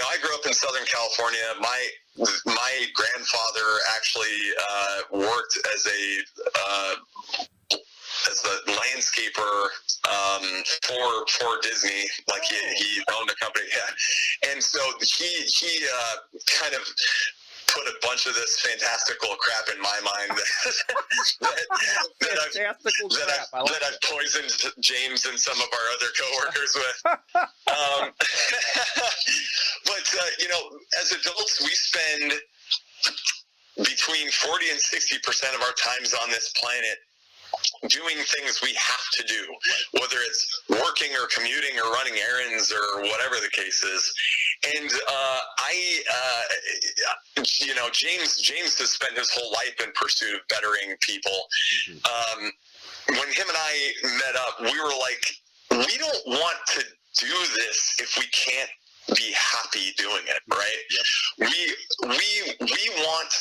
I grew up in Southern California. My grandfather actually worked as the landscaper for Disney. Like he owned a company. Yeah. And so he kind of put a bunch of this fantastical crap in my mind that I've poisoned James and some of our other coworkers with. But as adults, we spend between 40 and 60% of our times on this planet doing things we have to do, whether it's working or commuting or running errands or whatever the case is. And James has spent his whole life in pursuit of bettering people. When him and I met up, we were like, we don't want to do this if we can't be happy doing it, right? We want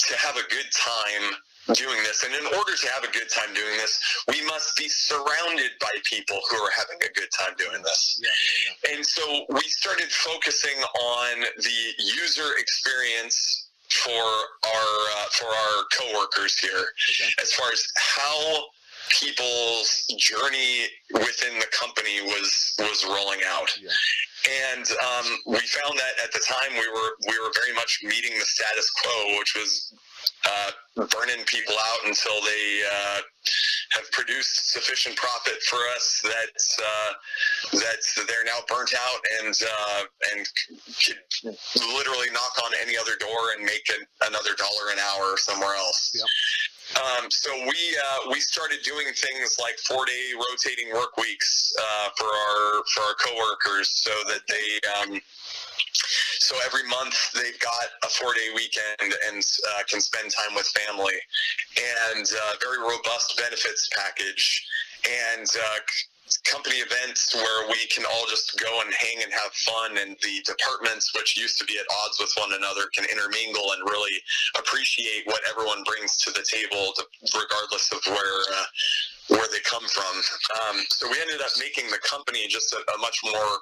to have a good time doing this, and in order to have a good time doing this, we must be surrounded by people who are having a good time doing this. And so we started focusing on the user experience for our coworkers here, as far as how people's journey within the company was rolling out. And we found that at the time we were very much meeting the status quo, which was burning people out until they have produced sufficient profit for us that they're now burnt out and could literally knock on any other door and make another $1 an hour somewhere else. So we started doing things like 4-day rotating work weeks for our coworkers, so that they so every month they've got a 4-day weekend and can spend time with family, and very robust benefits package, and company events where we can all just go and hang and have fun, and the departments, which used to be at odds with one another, can intermingle and really appreciate what everyone brings to the table, regardless of where they come from. So we ended up making the company just a much more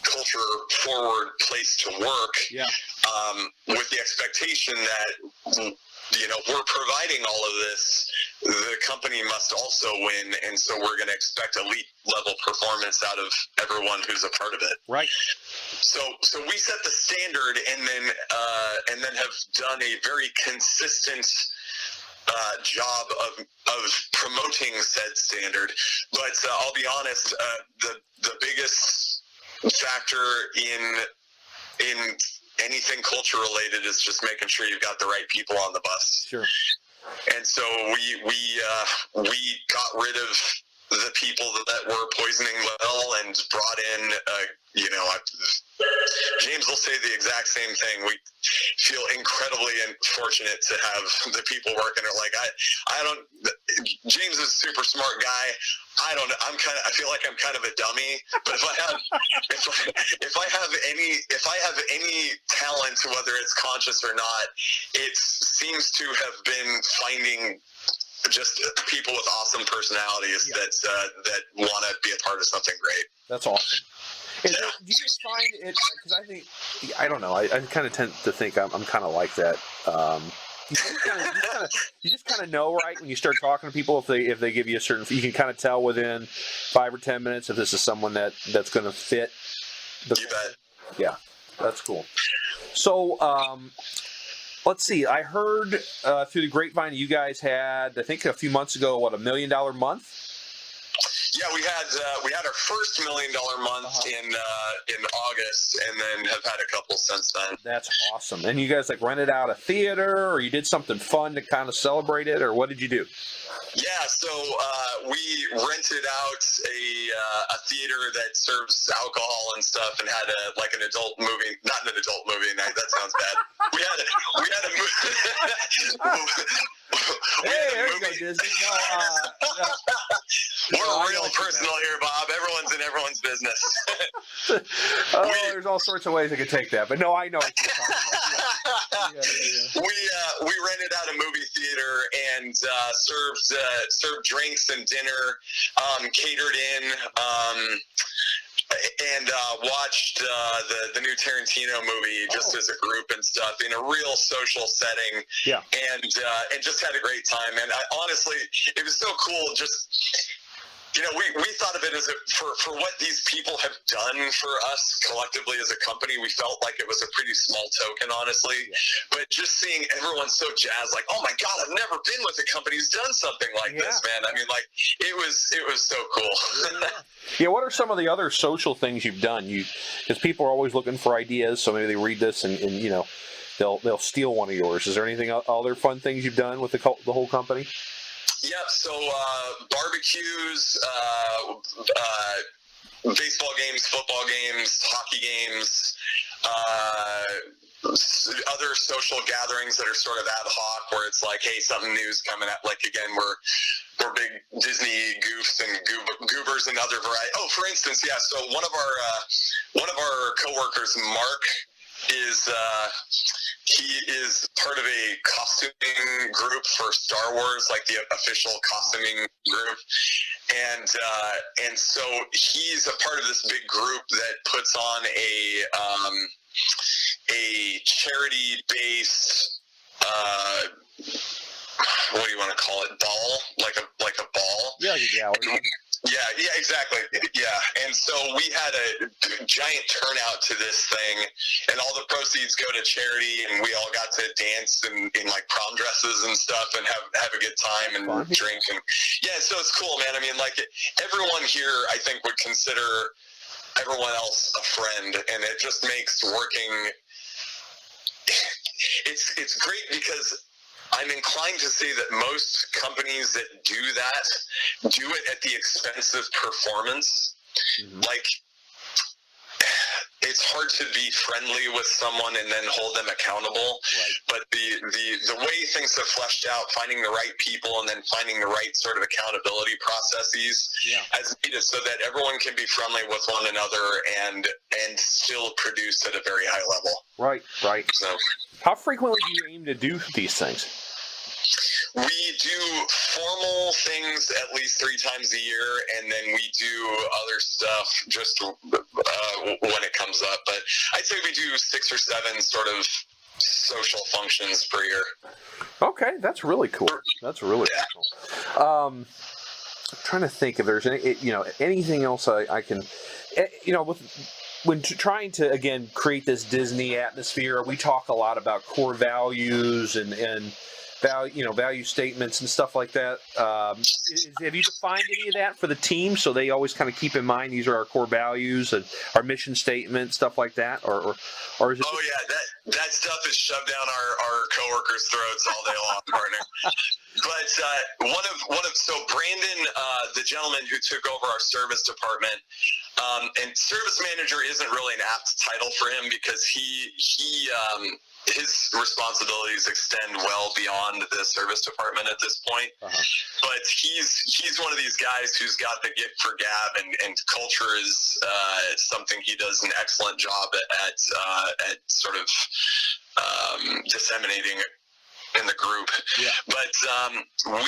culture forward place to work, with the expectation that we're providing all of this, the company must also win, and so we're going to expect elite level performance out of everyone who's a part of it. Right. So we set the standard, and then have done a very consistent job of promoting said standard. But I'll be honest, the biggest factor in anything culture related is just making sure you've got the right people on the bus. Sure. And so we got rid of the people that were poisoning well and brought in, James will say the exact same thing. We feel incredibly fortunate to have the people working. Like James is a super smart guy. I feel like I'm kind of a dummy, but if I have any talent, whether it's conscious or not, it seems to have been finding just people with awesome personalities that want to be a part of something great. That's awesome. Do you find it, because I don't know, I kind of tend to think I'm kind of like that. You just kind of know, right, when you start talking to people, if they give you a certain, you can kind of tell within 5 or 10 minutes if this is someone that's going to fit. You bet. Yeah, that's cool. So, let's see. I heard through the grapevine you guys had, I think a few months ago, $1 million month? Yeah, we had our first $1 million month in August, and then have had a couple since then. That's awesome. And you guys rented out a theater, or you did something fun to kind of celebrate it, or what did you do? Yeah, so we rented out a theater that serves alcohol and stuff, and had an adult movie. Not an adult movie. That sounds bad. We had a movie. There you go, Disney. We're real personal here, Bob. Everyone's in everyone's business. There's all sorts of ways I could take that, but no, I know what you're talking about. Yeah. We rented out a movie theater and served drinks and dinner, catered in, and watched the new Tarantino movie just as a group and stuff in a real social setting. Yeah. And just had a great time. And honestly, it was so cool. Just, we thought of it as for what these people have done for us collectively as a company, we felt like it was a pretty small token, honestly. Yeah. But just seeing everyone so jazzed, like, oh my God, I've never been with a company who's done something like this, man. I mean, it was so cool. Yeah. What are some of the other social things you've done? Because people are always looking for ideas, so maybe they read this and they'll steal one of yours. Is there anything other fun things you've done with the whole company? Yep. So barbecues, baseball games, football games, hockey games, other social gatherings that are sort of ad hoc, where it's like, hey, something new's coming out. Like, again, we're big Disney goofs and goobers and other variety. Oh, for instance, yeah. So one of our coworkers, Mark, he is part of a costuming group for Star Wars, like the official costuming group. And so he's a part of this big group that puts on a charity-based, what do you want to call it? Ball, like a ball. Yeah, like a gallery. Yeah, exactly. Yeah, and so we had a giant turnout to this thing, and all the proceeds go to charity, and we all got to dance in like prom dresses and stuff, and have a good time and drink, and yeah, so it's cool, man. I mean, like everyone here, I think, would consider everyone else a friend, and it just makes working. It's great because I'm inclined to say that most companies that do that do it at the expense of performance. Mm-hmm. Like, it's hard to be friendly with someone and then hold them accountable. Right. But the way things have fleshed out, finding the right people and then finding the right sort of accountability processes as needed, so that everyone can be friendly with one another and still produce at a very high level. Right. So, how frequently do you aim to do these things? We do formal things at least 3 times a year, and then we do other stuff just when it comes up. But I'd say we do 6 or 7 sort of social functions per year. Okay, that's really cool. That's really cool. I'm trying to think if there's anything else I can, when trying to, again, create this Disney atmosphere, we talk a lot about core values and value statements and stuff like that. Have you defined any of that for the team, so they always kind of keep in mind these are our core values and our mission statement, stuff like that, or is it? Oh yeah, that stuff is shoved down our coworkers' throats all day long, partner. But so Brandon, the gentleman who took over our service department, and service manager isn't really an apt title for him because his responsibilities extend well beyond the service department at this point. Uh-huh. But he's one of these guys who's got the gift for gab, and culture is something he does an excellent job at sort of disseminating in the group. Yeah. But one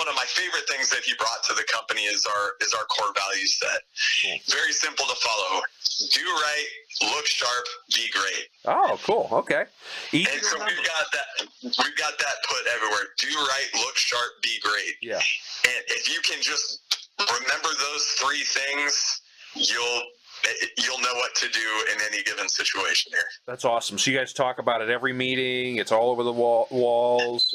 of my favorite things that he brought to the company is our core value set. Cool. Very simple to follow. Do right, look sharp, be great. Oh, cool. Okay. Easy. And so we've got that put everywhere. Do right, look sharp, be great. Yeah. And if you can just remember those 3 things, you'll know what to do in any given situation here. That's awesome. So you guys talk about it every meeting. It's all over the walls.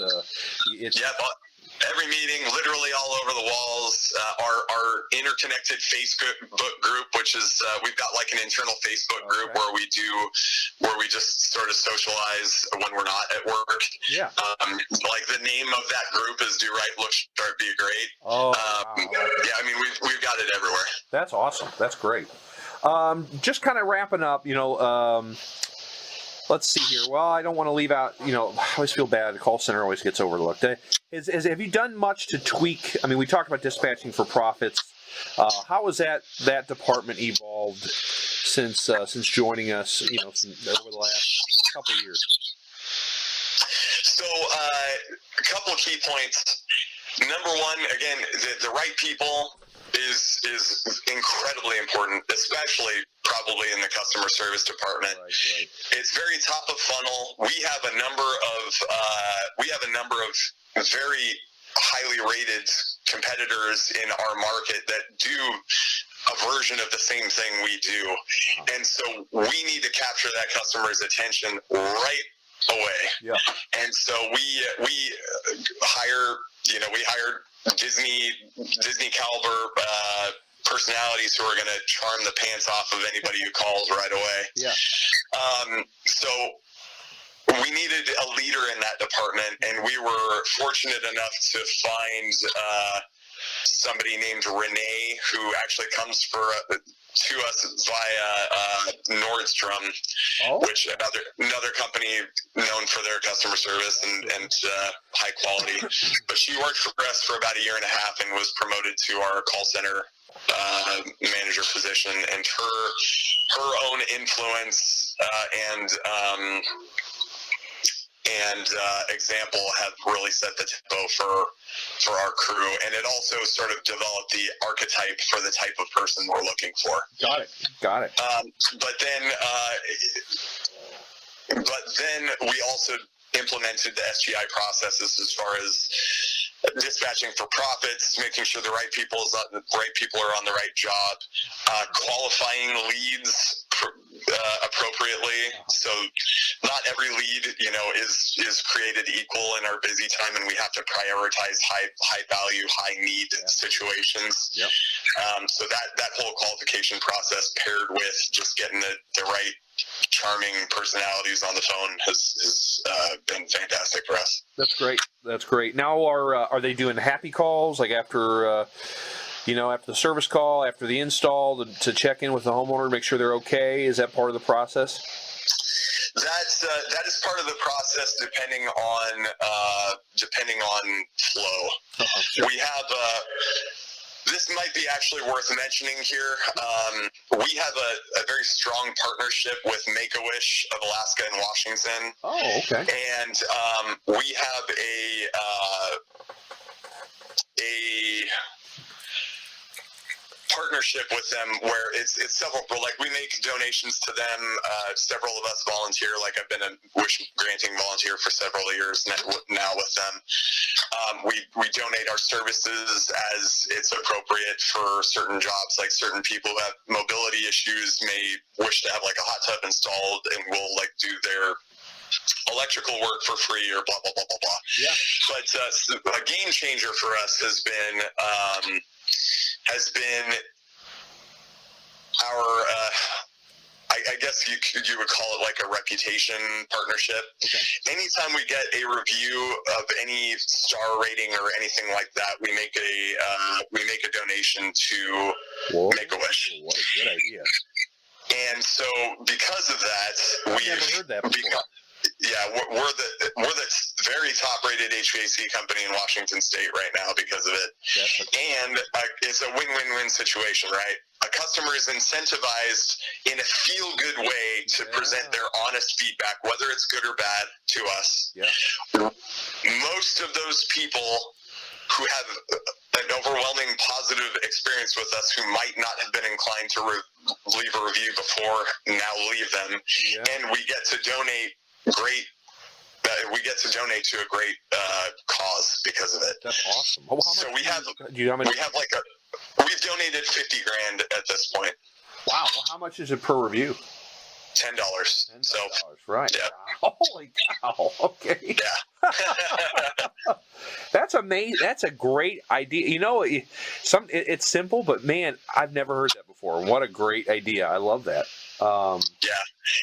Every meeting, literally all over the walls. Our interconnected Facebook group, which is we've got like an internal Facebook group where we just sort of socialize when we're not at work. Yeah. Like the name of that group is Do Right, Look Sharp, Be Great. Oh. Wow. Yeah. I mean we've got it everywhere. That's awesome. That's great. Just kind of wrapping up, let's see here. Well, I don't want to leave out, I always feel bad. The call center always gets overlooked. Have you done much to tweak? I mean, we talked about dispatching for profits. How has that department evolved since joining us, over the last couple of years? So, a couple of key points. Number one, again, the right people is incredidly important, especially probably in the customer service department. Right. It's very top of funnel. We have a number of very highly rated competitors in our market that do a version of the same thing we do. Uh-huh. And so we need to capture that customer's attention right away. Yeah. And so we hired Disney caliber personalities who are going to charm the pants off of anybody who calls right away. Yeah. So we needed a leader in that department, and we were fortunate enough to find somebody named Renee, who actually comes to us via Nordstrom, which another company known for their customer service and high quality. But she worked for us for about a year and a half and was promoted to our call center manager position, and her own influence and example have really set the tempo for our crew, and it also sort of developed the archetype for the type of person we're looking for. Got it. But then we also implemented the SGI processes as far as dispatching for profits, making sure the right people are on the right job, qualifying leads appropriately. So not every lead, is created equal in our busy time, and we have to prioritize high value, high need situations. Yep. So that whole qualification process, paired with just getting the right charming personalities on the phone, has been fantastic for us. That's great. Now, are they doing happy calls, like after after the service call, after the install, to check in with the homeowner, make sure they're okay? Is that part of the process? That is part of the process, depending on flow. Sure. We have this might be actually worth mentioning here. We have a very strong partnership with Make-A-Wish of Alaska and Washington. Oh, okay. And we have a partnership with them where it's several, like we make donations to them. Several of us volunteer, like I've been a wish granting volunteer for several years now with them. We donate our services as it's appropriate for certain jobs, like certain people who have mobility issues may wish to have like a hot tub installed, and we'll like do their electrical work for free or blah, blah, blah, blah, blah. Yeah. But a game changer for us has been our, I guess you would call it like a reputation partnership. Okay. Anytime we get a review of any star rating or anything like that, we make a donation to Make-A-Wish. What a good idea! And so, because of that, I've never heard that before. We're the very top-rated HVAC company in Washington State right now because of it. Definitely. And it's a win-win-win situation, right? A customer is incentivized in a feel-good way to present their honest feedback, whether it's good or bad, to us. Yeah. Most of those people who have an overwhelming positive experience with us, who might not have been inclined to leave a review before, now leave them. Yeah. And we get to donate to a great cause because of it. That's awesome. Well, so we've donated $50,000 at this point. Wow. Well, how much is it per review? $10. So right. Yeah. Holy cow. Okay. Yeah. That's amazing. That's a great idea. It's simple, but man, I've never heard that before. What a great idea. I love that. Yeah.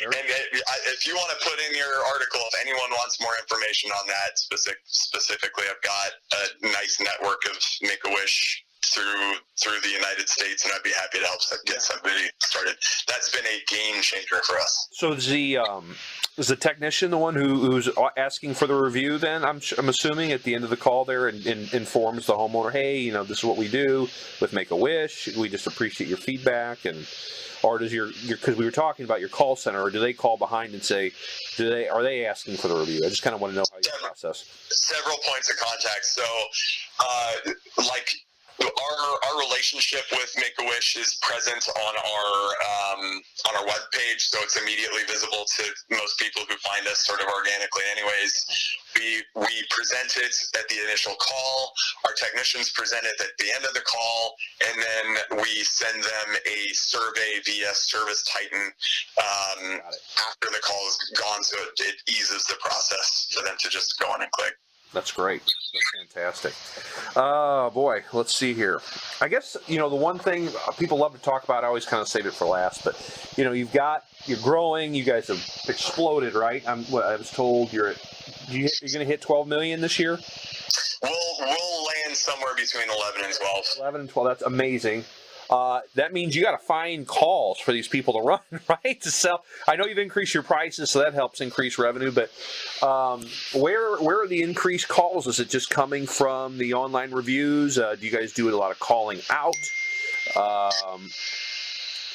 And if you want to put in your article, if anyone wants more information on that specifically, I've got a nice network of Make-A-Wish through the United States, and I'd be happy to help get somebody started. That's been a game changer for us. So is the technician the one who's asking for the review then? I'm assuming at the end of the call there and informs the homeowner, hey, this is what we do with Make-A-Wish. We just appreciate your feedback. Or does because we were talking about your call center, or do they call behind and say, are they asking for the review? I just kind of want to know how you process. Several points of contact. So, our relationship with Make-A-Wish is present on our webpage, so it's immediately visible to most people who find us sort of organically. Anyways, we present it at the initial call. Our technicians present it at the end of the call, and then we send them a survey via Service Titan after the call is gone, so it eases the process for them to just go on and click. That's great. That's fantastic. Boy, let's see here. I guess, the one thing people love to talk about, I always kind of save it for last, but, you're growing, you guys have exploded, right? I was told you're going to hit 12 million this year? We'll land somewhere between 11 and 12. 11 and 12, that's amazing. That means you got to find calls for these people to run, right? To sell. I know you've increased your prices, so that helps increase revenue. But where are the increased calls? Is it just coming from the online reviews? Do you guys do a lot of calling out?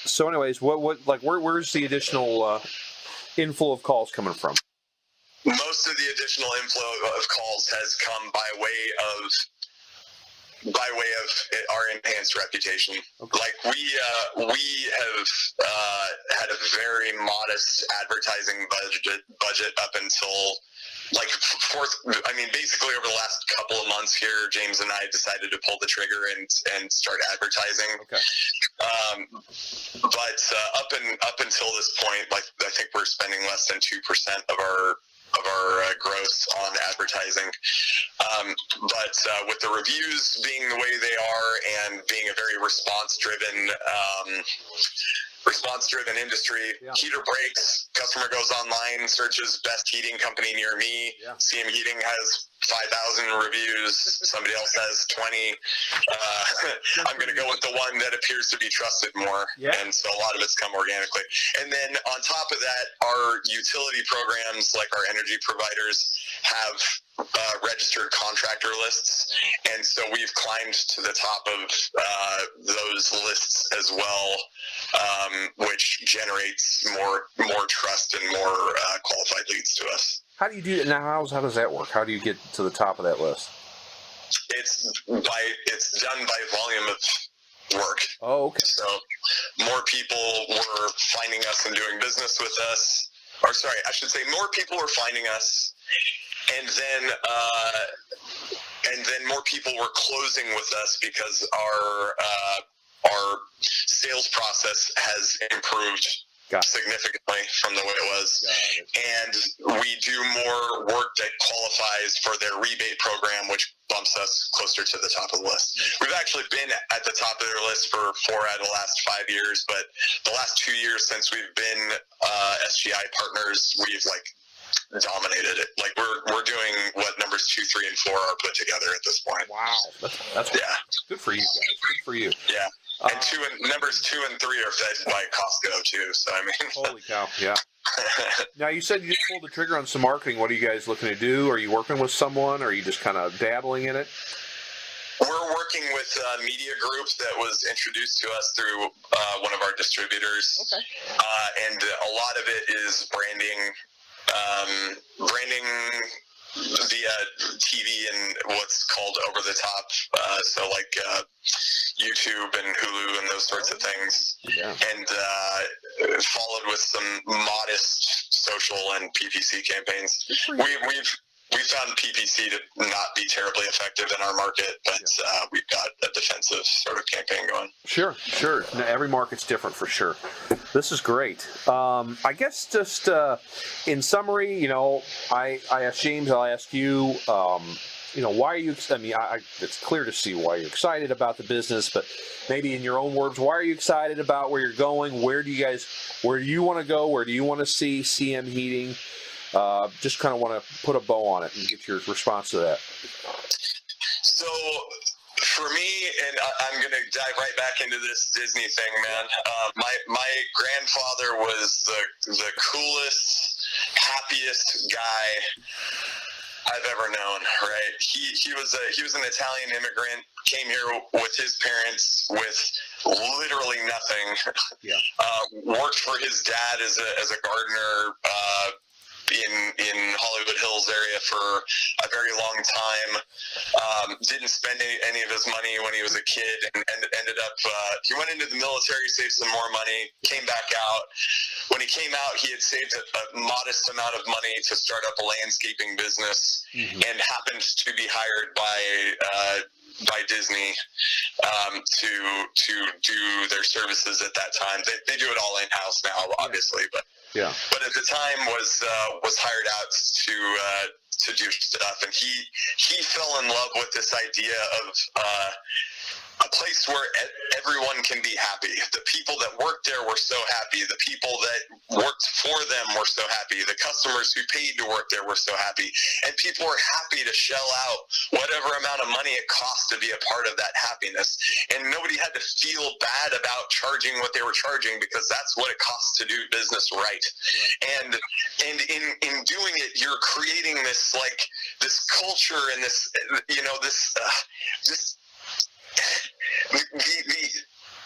So, anyways, where's the additional inflow of calls coming from? Most of the additional inflow of calls has come by way of our enhanced reputation. Okay. Like we have had a very modest advertising budget up until basically over the last couple of months here, James and I decided to pull the trigger and start advertising. Okay. But up until this point, I think we're spending less than 2% of our gross on advertising. But with the reviews being the way they are and being a very response-driven industry, yeah. Heater breaks, customer goes online, searches best heating company near me. Yeah. CM Heating has 5,000 reviews. Somebody else has 20. I'm going to go with the one that appears to be trusted more. Yeah. And so a lot of it's come organically. And then on top of that, our utility programs, like our energy providers, have registered contractor lists. And so we've climbed to the top of those lists as well, which generates more trust and more qualified leads to us. How do you do it now? How does that work? How do you get to the top of that list? It's done by volume of work. Oh, okay. So more people were finding us and doing business with us. Or sorry, I should say more people were finding us, and then more people were closing with us because our sales process has improved significantly from the way it was. And we do more work that qualifies for their rebate program, which bumps us closer to the top of the list. We've actually been at the top of their list for 4 out of the last 5 years, but the last 2 years since we've been SGI partners, we've dominated it. We're doing what numbers 2, 3, and 4 are put together at this point. Wow, that's good for you guys. Good for you. Yeah. And numbers 2 and 3 are fed by Costco too. So holy cow! Yeah. Now you said you just pulled the trigger on some marketing. What are you guys looking to do? Are you working with someone? Or are you just kind of dabbling in it? We're working with a media group that was introduced to us through one of our distributors. Okay. And a lot of it is branding via TV and what's called over the top. So YouTube and Hulu and those sorts of things. Yeah. And followed with some modest social and PPC campaigns. We've found PPC to not be terribly effective in our market, but we've got a defensive sort of campaign going. Sure. Now, every market's different for sure. This is great. I guess just in summary, I asked James, I'll ask you, why are you, it's clear to see why you're excited about the business, but maybe in your own words, why are you excited about where you're going? Where do you want to go? Where do you want to see CM Heating? Just kind of want to put a bow on it and get your response to that. So for me, and I'm going to dive right back into this Disney thing, man. My grandfather was the coolest, happiest guy I've ever known. Right? He was an Italian immigrant, came here with his parents with literally nothing. Yeah. Worked for his dad as a gardener. In Hollywood Hills area for a very long time. Didn't spend any of his money when he was a kid, and ended up he went into the military, saved some more money, came back out. When he came out, he had saved a modest amount of money to start up a landscaping business, and happened to be hired by Disney to do their services at that time. They do it all in house now, obviously, but. Yeah. But at the time was hired out to do stuff, and he fell in love with this idea of a place where everyone can be happy. The people that worked there were so happy. The people that worked for them were so happy. The customers who paid to work there were so happy. And people were happy to shell out whatever amount of money it cost to be a part of that happiness. And nobody had to feel bad about charging what they were charging, because that's what it costs to do business right. And in doing it, you're creating this culture and this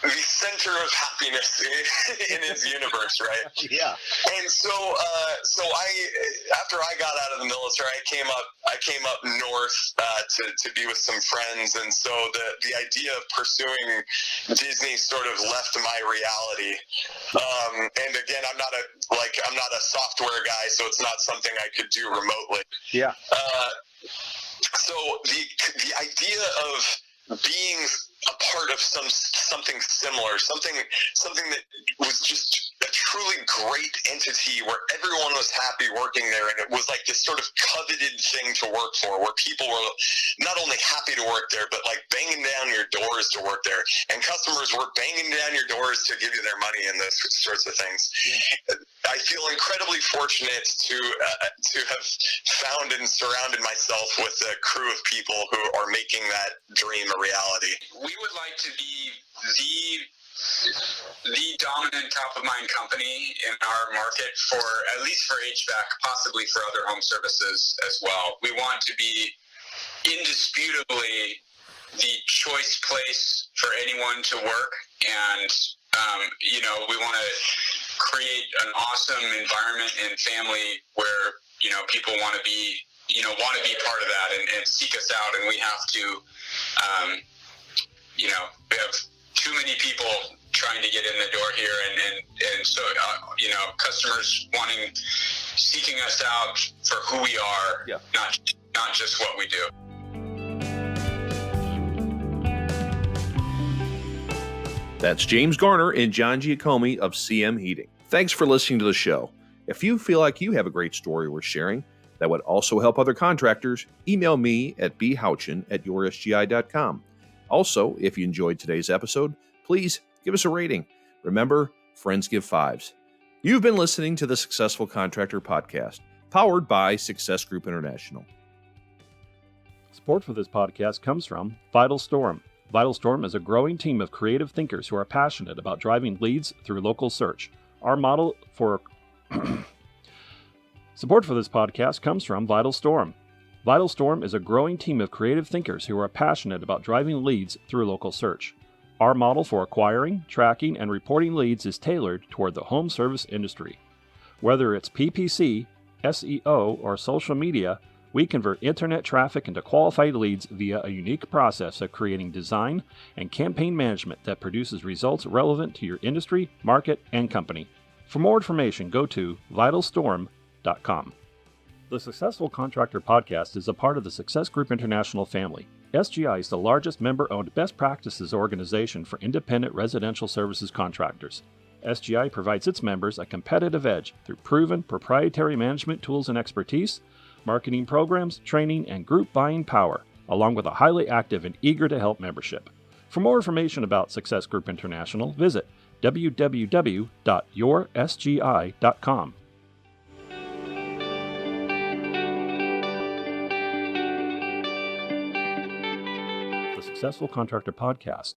the center of happiness in his universe, right? Yeah. And so I, after I got out of the military, I came up north to be with some friends, and so the idea of pursuing Disney sort of left my reality. And again, I'm not a software guy, so it's not something I could do remotely. Yeah. So the idea of being a part of something similar, something that was just a truly great entity where everyone was happy working there, and it was like this sort of coveted thing to work for, where people were not only happy to work there, but like banging down your doors to work there, and customers were banging down your doors to give you their money and those sorts of things. Yeah. I feel incredibly fortunate to have found and surrounded myself with a crew of people who are making that dream a reality. We would like to be the dominant top-of-mind company in our market, for at least for HVAC, possibly for other home services as well. We want to be indisputably the choice place for anyone to work, and we want to create an awesome environment and family where people want to be part of that and seek us out, and we have to we have too many people trying to get in the door here, and so customers seeking us out for who we are, yeah. not just what we do. That's James Garner and John Giacomi of CM Heating. Thanks for listening to the show. If you feel like you have a great story worth sharing that would also help other contractors, email me at bhouchin@yoursgi.com. Also, if you enjoyed today's episode, please give us a rating. Remember, friends give fives. You've been listening to the Successful Contractor Podcast, powered by Success Group International. Support for this podcast comes from Vital Storm. Vital Storm is a growing team of creative thinkers who are passionate about driving leads through local search. Our model for Support for this podcast comes from Vital Storm. Vital Storm is a growing team of creative thinkers who are passionate about driving leads through local search. Our model for acquiring, tracking, and reporting leads is tailored toward the home service industry. Whether it's PPC, SEO, or social media, we convert internet traffic into qualified leads via a unique process of creating design and campaign management that produces results relevant to your industry, market, and company. For more information, go to vitalstorm.com. The Successful Contractor Podcast is a part of the Success Group International family. SGI is the largest member-owned best practices organization for independent residential services contractors. SGI provides its members a competitive edge through proven proprietary management tools and expertise, marketing programs, training, and group buying power, along with a highly active and eager to help membership. For more information about Success Group International, visit www.yoursgi.com. The Successful Contractor Podcast